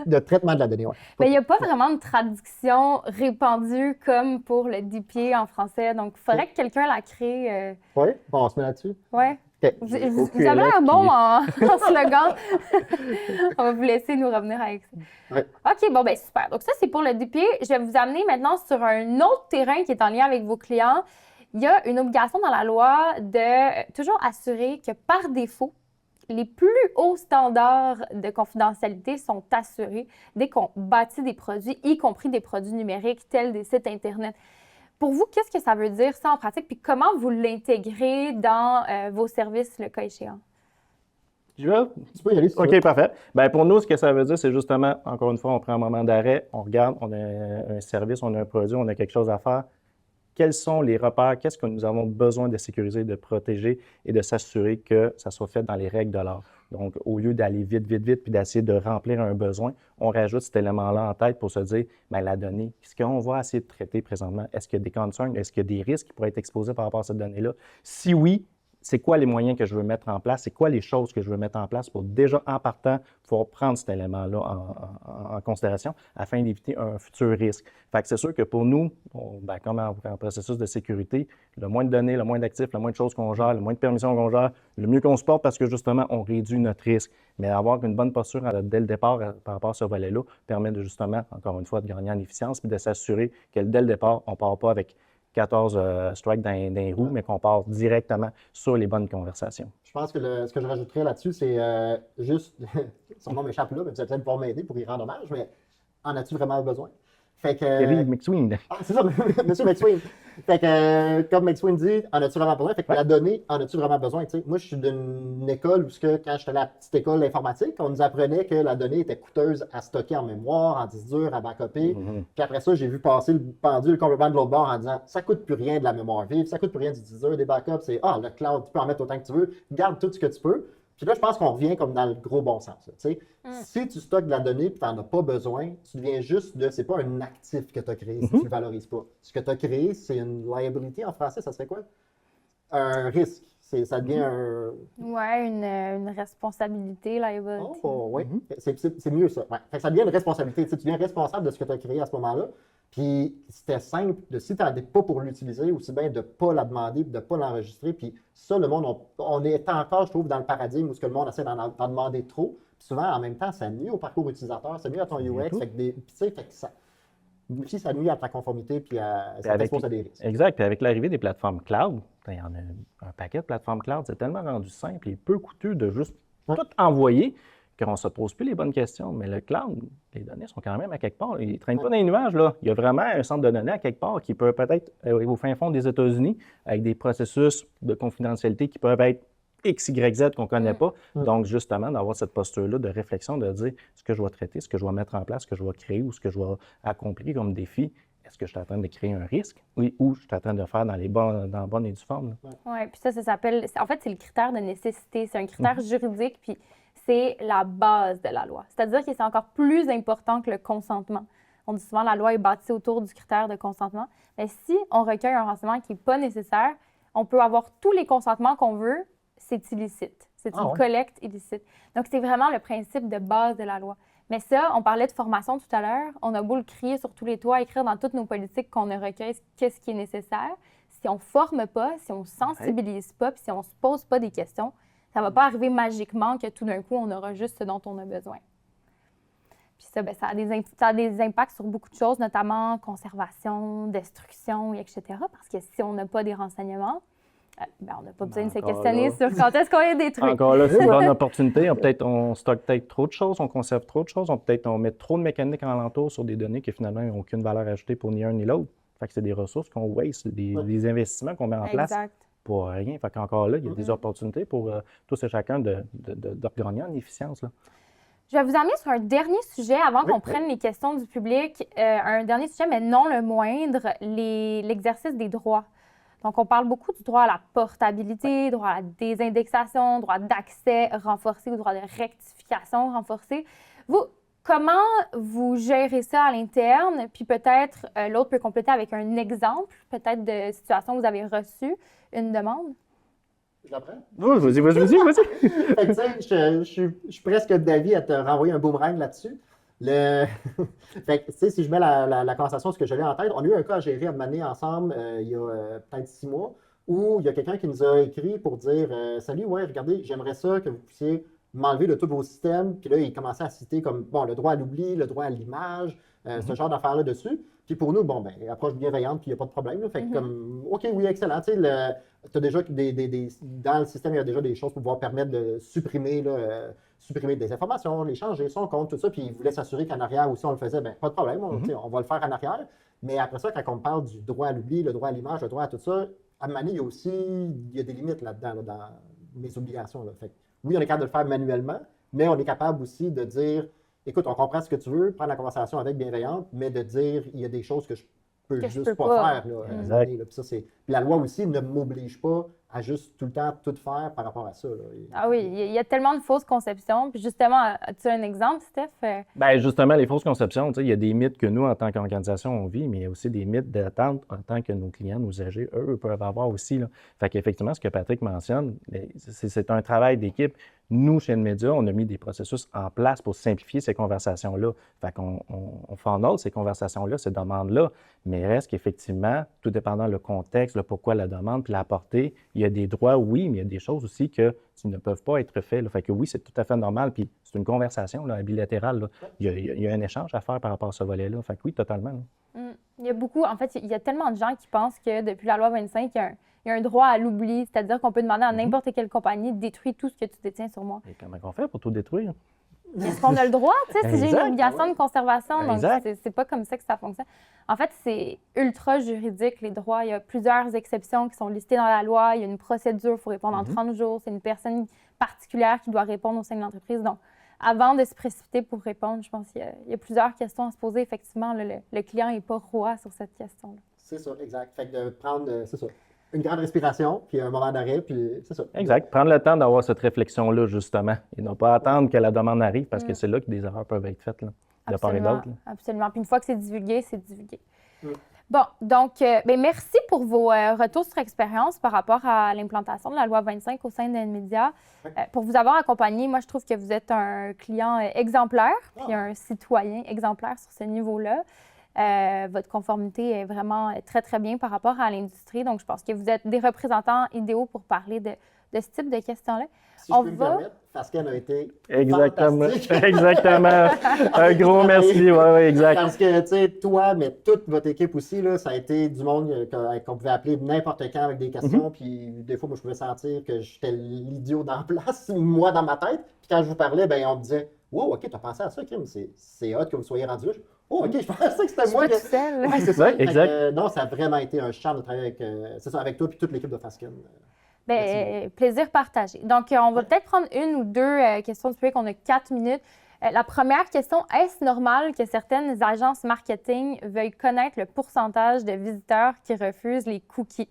de traitement de la donnée, oui. Mais il n'y a pas vraiment de traduction répandue comme pour le DPA en français. Donc, il faudrait que quelqu'un la crée. Oui, bon, on se met là-dessus. Oui. Okay. Vous avez l'air bon en slogan. On va vous laisser nous revenir avec ça. Ouais. OK, bon, ben super. Donc, ça, c'est pour le DPA. Je vais vous amener maintenant sur un autre terrain qui est en lien avec vos clients. Il y a une obligation dans la loi de toujours assurer que par défaut, les plus hauts standards de confidentialité sont assurés dès qu'on bâtit des produits, y compris des produits numériques tels des sites Internet. Pour vous, qu'est-ce que ça veut dire ça en pratique? Puis comment vous l'intégrez dans vos services, le cas échéant? Tu peux y aller. OK, parfait. Bien, pour nous, ce que ça veut dire, c'est justement, encore une fois, on prend un moment d'arrêt, on regarde, on a un service, on a un produit, on a quelque chose à faire. Quels sont les repères? Qu'est-ce que nous avons besoin de sécuriser, de protéger et de s'assurer que ça soit fait dans les règles de l'art? Donc, au lieu d'aller vite, puis d'essayer de remplir un besoin, on rajoute cet élément-là en tête pour se dire, bien, la donnée, qu'est-ce qu'on va essayer de traiter présentement? Est-ce qu'il y a des concerns? Est-ce qu'il y a des risques qui pourraient être exposés par rapport à cette donnée-là? Si oui, c'est quoi les moyens que je veux mettre en place? C'est quoi les choses que je veux mettre en place pour déjà, en partant, pouvoir prendre cet élément-là en considération afin d'éviter un futur risque? Fait que c'est sûr que pour nous, comme en processus de sécurité, le moins de données, le moins d'actifs, le moins de choses qu'on gère, le moins de permissions qu'on gère, le mieux qu'on se porte parce que justement, on réduit notre risque. Mais avoir une bonne posture dès le départ par rapport à ce volet-là permet de justement, encore une fois, de gagner en efficience puis de s'assurer que dès le départ, on ne part pas avec 14 strikes dans les roues, mais qu'on part directement sur les bonnes conversations. Je pense que ce que je rajouterais là-dessus, c'est juste, son nom m'échappe là, mais vous allez peut-être pouvoir m'aider pour y rendre hommage, mais en as-tu vraiment besoin? Fait que, Terry McSween. Ah, c'est ça, M. McSween. Fait que, comme McSween dit, en as-tu vraiment besoin? Fait que la donnée, en as-tu vraiment besoin? T'sais, moi, je suis d'une école où, quand j'étais à la petite école d'informatique, on nous apprenait que la donnée était coûteuse à stocker en mémoire, en disque dur, à backuper. Puis après ça, j'ai vu passer le pendule complètement de l'autre bord en disant, ça coûte plus rien de la mémoire vive, ça coûte plus rien du disque dur, des backups, c'est, le cloud, tu peux en mettre autant que tu veux, garde tout ce que tu peux. Puis là, je pense qu'on revient comme dans le gros bon sens. Si tu stockes de la donnée et tu n'en as pas besoin, tu deviens juste c'est pas un actif que tu as créé si tu ne le valorises pas. Ce que tu as créé, c'est une liability en français, ça serait quoi? Un risque. Ça devient un. Ouais, une responsabilité, liability. Oh, oui. C'est mieux ça. Ouais. Fait que ça devient une responsabilité. Tu deviens responsable de ce que tu as créé à ce moment-là. Puis c'était simple, si tu n'en es pas pour l'utiliser, aussi bien de ne pas la demander, de ne pas l'enregistrer. Puis ça, le monde, on est encore, je trouve, dans le paradigme où ce que le monde essaie d'en demander trop. Puis souvent, en même temps, ça nuit au parcours utilisateur, ça nuit à ton UX. Fait que ça nuit à ta conformité puis ça t'expose à des risques. Exact. Puis avec l'arrivée des plateformes cloud, il y en a un paquet de plateformes cloud, c'est tellement rendu simple et peu coûteux de juste tout envoyer qu'on ne se pose plus les bonnes questions. Mais le cloud, les données sont quand même à quelque part. Ils ne traînent pas dans les nuages. Là. Il y a vraiment un centre de données à quelque part qui peut être au fin fond des États-Unis avec des processus de confidentialité qui peuvent être X, Y, Z qu'on ne connaît pas. Donc, justement, d'avoir cette posture-là de réflexion, de dire ce que je dois traiter, ce que je dois mettre en place, ce que je dois créer ou ce que je dois accomplir comme défi. Est-ce que je suis en train de créer un risque? Oui, ou je suis en train de le faire dans la bonne et due forme? Oui, puis ça s'appelle... En fait, c'est le critère de nécessité. C'est un critère juridique, puis c'est la base de la loi. C'est-à-dire que c'est encore plus important que le consentement. On dit souvent que la loi est bâtie autour du critère de consentement. Mais si on recueille un renseignement qui n'est pas nécessaire, on peut avoir tous les consentements qu'on veut, c'est illicite. C'est une collecte illicite. Donc, c'est vraiment le principe de base de la loi. Mais ça, on parlait de formation tout à l'heure. On a beau le crier sur tous les toits, écrire dans toutes nos politiques qu'on ne recueille qu'est-ce qui est nécessaire. Si on ne forme pas, si on ne sensibilise pas, puis si on ne se pose pas des questions, ça ne va pas arriver magiquement que tout d'un coup, on aura juste ce dont on a besoin. Puis ça, bien, ça a des impacts sur beaucoup de choses, notamment conservation, destruction, etc. Parce que si on n'a pas des renseignements, ben, on n'a pas besoin de se questionner sur quand est-ce qu'on les détruit. Encore là, c'est une bonne opportunité. On stocke peut-être trop de choses, on conserve trop de choses, on met trop de mécanique en alentour sur des données qui finalement n'ont aucune valeur ajoutée pour ni un ni l'autre. Fait que c'est des ressources qu'on waste, des investissements qu'on met en place pour rien. Fait qu'encore là, il y a des opportunités pour tous et chacun de gagner en efficience, là. Je vais vous amener sur un dernier sujet avant Oui, qu'on prenne les questions du public. Un dernier sujet, mais non le moindre, l'exercice des droits. Donc, on parle beaucoup du droit à la portabilité, droit à la désindexation, droit d'accès renforcé ou droit de rectification renforcé. Vous, comment vous gérez ça à l'interne? Puis peut-être, l'autre peut compléter avec un exemple, peut-être de situation où vous avez reçu une demande. Je la prends? Oui, vas-y. Fait que, tu sais, je suis presque d'avis à te renvoyer un boomerang là-dessus. Fait que, tu sais, si je mets la conversation, ce que j'avais en tête, on a eu un cas à gérer à mener ensemble il y a peut-être 6 mois, où il y a quelqu'un qui nous a écrit pour dire Salut, ouais, regardez, j'aimerais ça que vous puissiez m'enlever de tous vos systèmes. Puis là, il commençait à citer comme, bon, le droit à l'oubli, le droit à l'image, ce genre d'affaires-là dessus. Puis pour nous, bon, ben, approche bienveillante, puis il n'y a pas de problème. Là. Fait que comme, OK, oui, excellent. Tu sais, t'as déjà dans le système, il y a déjà des choses pour pouvoir permettre de supprimer, supprimer des informations, les changer, son compte, tout ça. Puis il voulait s'assurer qu'en arrière aussi, on le faisait. Ben, pas de problème, on va le faire en arrière. Mais après ça, quand on parle du droit à l'oubli, le droit à l'image, le droit à tout ça, à un moment donné, il y a des limites là-dedans, là, dans mes obligations. Là. Fait que, oui, on est capable de le faire manuellement, mais on est capable aussi de dire écoute, on comprend ce que tu veux, prendre la conversation avec bienveillante, mais de dire il y a des choses que je peux juste pas faire. Là, puis ça, puis la loi aussi ne m'oblige pas à juste tout le temps tout faire par rapport à ça. Là. Ah oui, il y a tellement de fausses conceptions. Puis justement, as-tu un exemple, Steph? Bien, justement, les fausses conceptions, il y a des mythes que nous, en tant qu'organisation, on vit, mais il y a aussi des mythes d'attente en tant que nos clients, nos usagers, eux peuvent avoir aussi. Là. Fait qu'effectivement, ce que Patrick mentionne, c'est un travail d'équipe. Nous, chez Nmedia, on a mis des processus en place pour simplifier ces conversations-là. Fait qu'on fait en ordre ces conversations-là, ces demandes-là, mais reste qu'effectivement, tout dépendant le contexte, le pourquoi la demande, puis la portée, il y a des droits, oui, mais il y a des choses aussi qui ne peuvent pas être faites. Là. Fait que oui, c'est tout à fait normal, puis c'est une conversation là, bilatérale. Là. Il y a un échange à faire par rapport à ce volet-là. Fait que oui, totalement. Il y a beaucoup, en fait, il y a tellement de gens qui pensent que depuis la loi 25, il y a un droit à l'oubli, c'est-à-dire qu'on peut demander à n'importe quelle compagnie de détruire tout ce que tu détiens sur moi. Et comment on fait pour tout détruire? Est-ce qu'on a le droit, tu sais, si j'ai une obligation de conservation? Donc, Exact. c'est pas comme ça que ça fonctionne. En fait, c'est ultra juridique, les droits. Il y a plusieurs exceptions qui sont listées dans la loi. Il y a une procédure, il faut répondre en 30 jours. C'est une personne particulière qui doit répondre au sein de l'entreprise. Donc, avant de se précipiter pour répondre, je pense qu'il y a plusieurs questions à se poser. Effectivement, le client n'est pas roi sur cette question-là. C'est ça, exact. Fait que de prendre, c'est ça, une grande respiration, puis un moment d'arrêt, puis c'est ça. Exact. Prendre le temps d'avoir cette réflexion-là, justement, et non pas attendre que la demande arrive, parce que c'est là que des erreurs peuvent être faites, là, de part et d'autre. Absolument. Puis une fois que c'est divulgué, c'est divulgué. Bon, donc, merci pour vos retours sur expérience par rapport à l'implantation de la loi 25 au sein de Nmedia. Pour vous avoir accompagné, moi, je trouve que vous êtes un client exemplaire, puis un citoyen exemplaire sur ce niveau-là. Votre conformité est vraiment très, très bien par rapport à l'industrie. Donc, je pense que vous êtes des représentants idéaux pour parler de ce type de questions-là. Si je peux me permettre, Fasken a été fantastique. Exactement. Un gros merci. Oui, exact. Parce que, tu sais, toi, mais toute votre équipe aussi, là, ça a été du monde qu'on pouvait appeler n'importe quand avec des questions. Puis des fois, moi, je pouvais sentir que j'étais l'idiot dans la place, moi, dans ma tête. Puis quand je vous parlais, ben on me disait « Wow, OK, t'as pensé à ça, Kim? C'est hot que vous soyez rendu là. » Oh, OK, je pensais que c'était moi. Je suis pas tout seul. Oui, c'est ça. Exact. Non, ça a vraiment été un charme de travailler avec toi et toute l'équipe de Fasken. Plaisir partagé. Donc, on va peut-être prendre une ou deux questions du public. On a 4 minutes. La première question, est-ce normal que certaines agences marketing veuillent connaître le pourcentage de visiteurs qui refusent les cookies?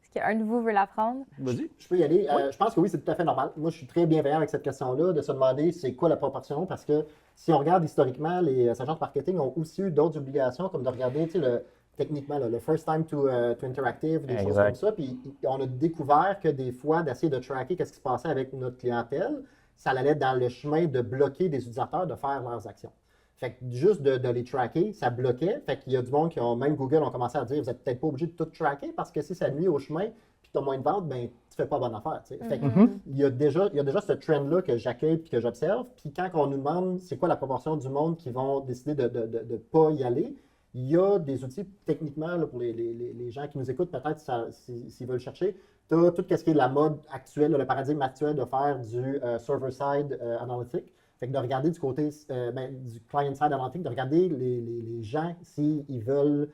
Est-ce qu'un de vous veut la prendre? Vas-y. Je peux y aller. Je pense que oui, c'est tout à fait normal. Moi, je suis très bienveillant avec cette question-là, de se demander c'est quoi la proportion, parce que si on regarde historiquement, les agences marketing ont aussi eu d'autres obligations, comme de regarder, tu sais, techniquement, le first time to interactive, des choses comme ça. Puis on a découvert que des fois, d'essayer de tracker qu'est-ce qui se passait avec notre clientèle, ça allait dans le chemin de bloquer des utilisateurs de faire leurs actions. Fait que juste de les tracker, ça bloquait. Fait qu'il y a du monde qui ont, même Google, ont commencé à dire, vous n'êtes peut-être pas obligé de tout tracker parce que si ça nuit au chemin puis tu as moins de ventes, ben tu fais pas bonne affaire. T'sais. Fait il y a déjà ce trend-là que j'accueille et que j'observe. Puis quand on nous demande c'est quoi la proportion du monde qui vont décider de ne pas y aller, il y a des outils, techniquement, là, pour les gens qui nous écoutent, peut-être s'ils veulent chercher. Tu as tout ce qui est la mode actuelle, le paradigme actuel de faire du server-side analytic. Fait que de regarder du côté du client-side analytic, de regarder les gens s'ils veulent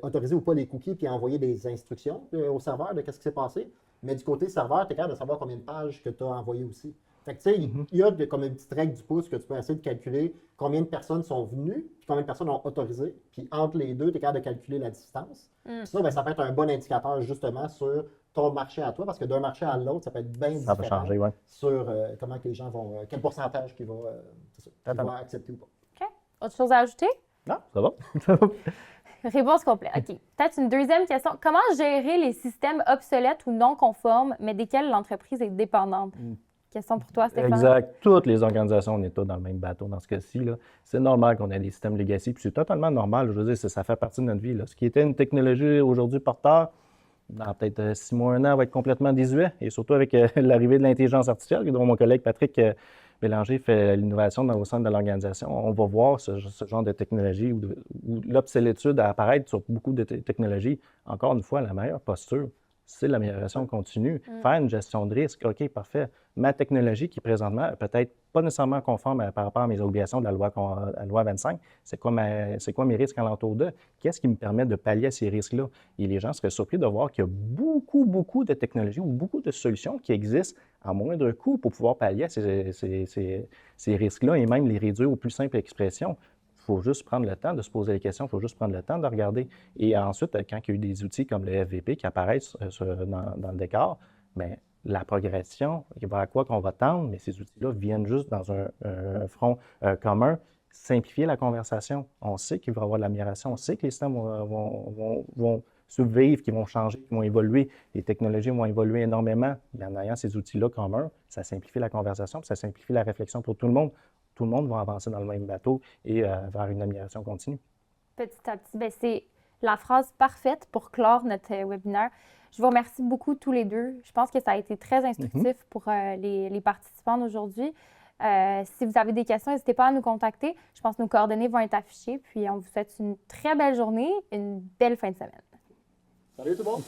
autoriser ou pas les cookies puis envoyer des instructions au serveur de qu'est-ce qui s'est passé. Mais du côté serveur, tu es capable de savoir combien de pages que tu as envoyées aussi. Fait que tu sais, il y a comme une petite règle du pouce que tu peux essayer de calculer combien de personnes sont venues, puis combien de personnes ont autorisé. Puis entre les deux, tu es capable de calculer la distance. Puis ça, ben, ça peut être un bon indicateur justement sur ton marché à toi, parce que d'un marché à l'autre, ça peut être bien différent. Ça va changer, oui. Sur comment que les gens vont, quel pourcentage qu'ils vont accepter ou pas. OK. Autre chose à ajouter? Non, ça va. Réponse complète. OK. Peut-être une deuxième question. Comment gérer les systèmes obsolètes ou non conformes, mais desquels l'entreprise est dépendante? Question pour toi, Stéphane. Exact. Toutes les organisations, on est tous dans le même bateau dans ce cas-ci. C'est normal qu'on ait des systèmes legacy, puis c'est totalement normal. Je veux dire, ça fait partie de notre vie. Là. Ce qui était une technologie aujourd'hui porteur, dans peut-être 6 mois, 1 an, va être complètement désuet. Et surtout avec l'arrivée de l'intelligence artificielle, dont mon collègue Patrick Bélanger fait l'innovation au sein de l'organisation. On va voir ce genre de technologie où l'obsolétude à apparaître sur beaucoup de technologies. Encore une fois, la meilleure posture, c'est l'amélioration continue. Faire une gestion de risque, OK, parfait. Ma technologie qui présentement est peut-être pas nécessairement conforme par rapport à mes obligations de la loi 25, c'est quoi mes risques alentour d'eux? Qu'est-ce qui me permet de pallier à ces risques-là? Et les gens seraient surpris de voir qu'il y a beaucoup de technologies ou beaucoup de solutions qui existent à moindre coût pour pouvoir pallier à ces risques-là et même les réduire aux plus simples expressions. Il faut juste prendre le temps de se poser les questions, il faut juste prendre le temps de regarder. Et ensuite, quand il y a eu des outils comme le FVP qui apparaissent dans le décor, bien, la progression, vers quoi qu'on va tendre, mais ces outils-là viennent juste dans un front commun, simplifier la conversation. On sait qu'il va y avoir de l'amélioration, on sait que les systèmes vont survivre, qu'ils vont changer, qu'ils vont évoluer. Les technologies vont évoluer énormément. Mais en ayant ces outils-là communs, ça simplifie la conversation, puis ça simplifie la réflexion pour tout le monde. Tout le monde va avancer dans le même bateau et vers une amélioration continue. Petit à petit, bien, c'est la phrase parfaite pour clore notre webinaire. Je vous remercie beaucoup tous les deux. Je pense que ça a été très instructif pour les participants d'aujourd'hui. Si vous avez des questions, n'hésitez pas à nous contacter. Je pense que nos coordonnées vont être affichées. Puis on vous souhaite une très belle journée, une belle fin de semaine. Salut tout le monde!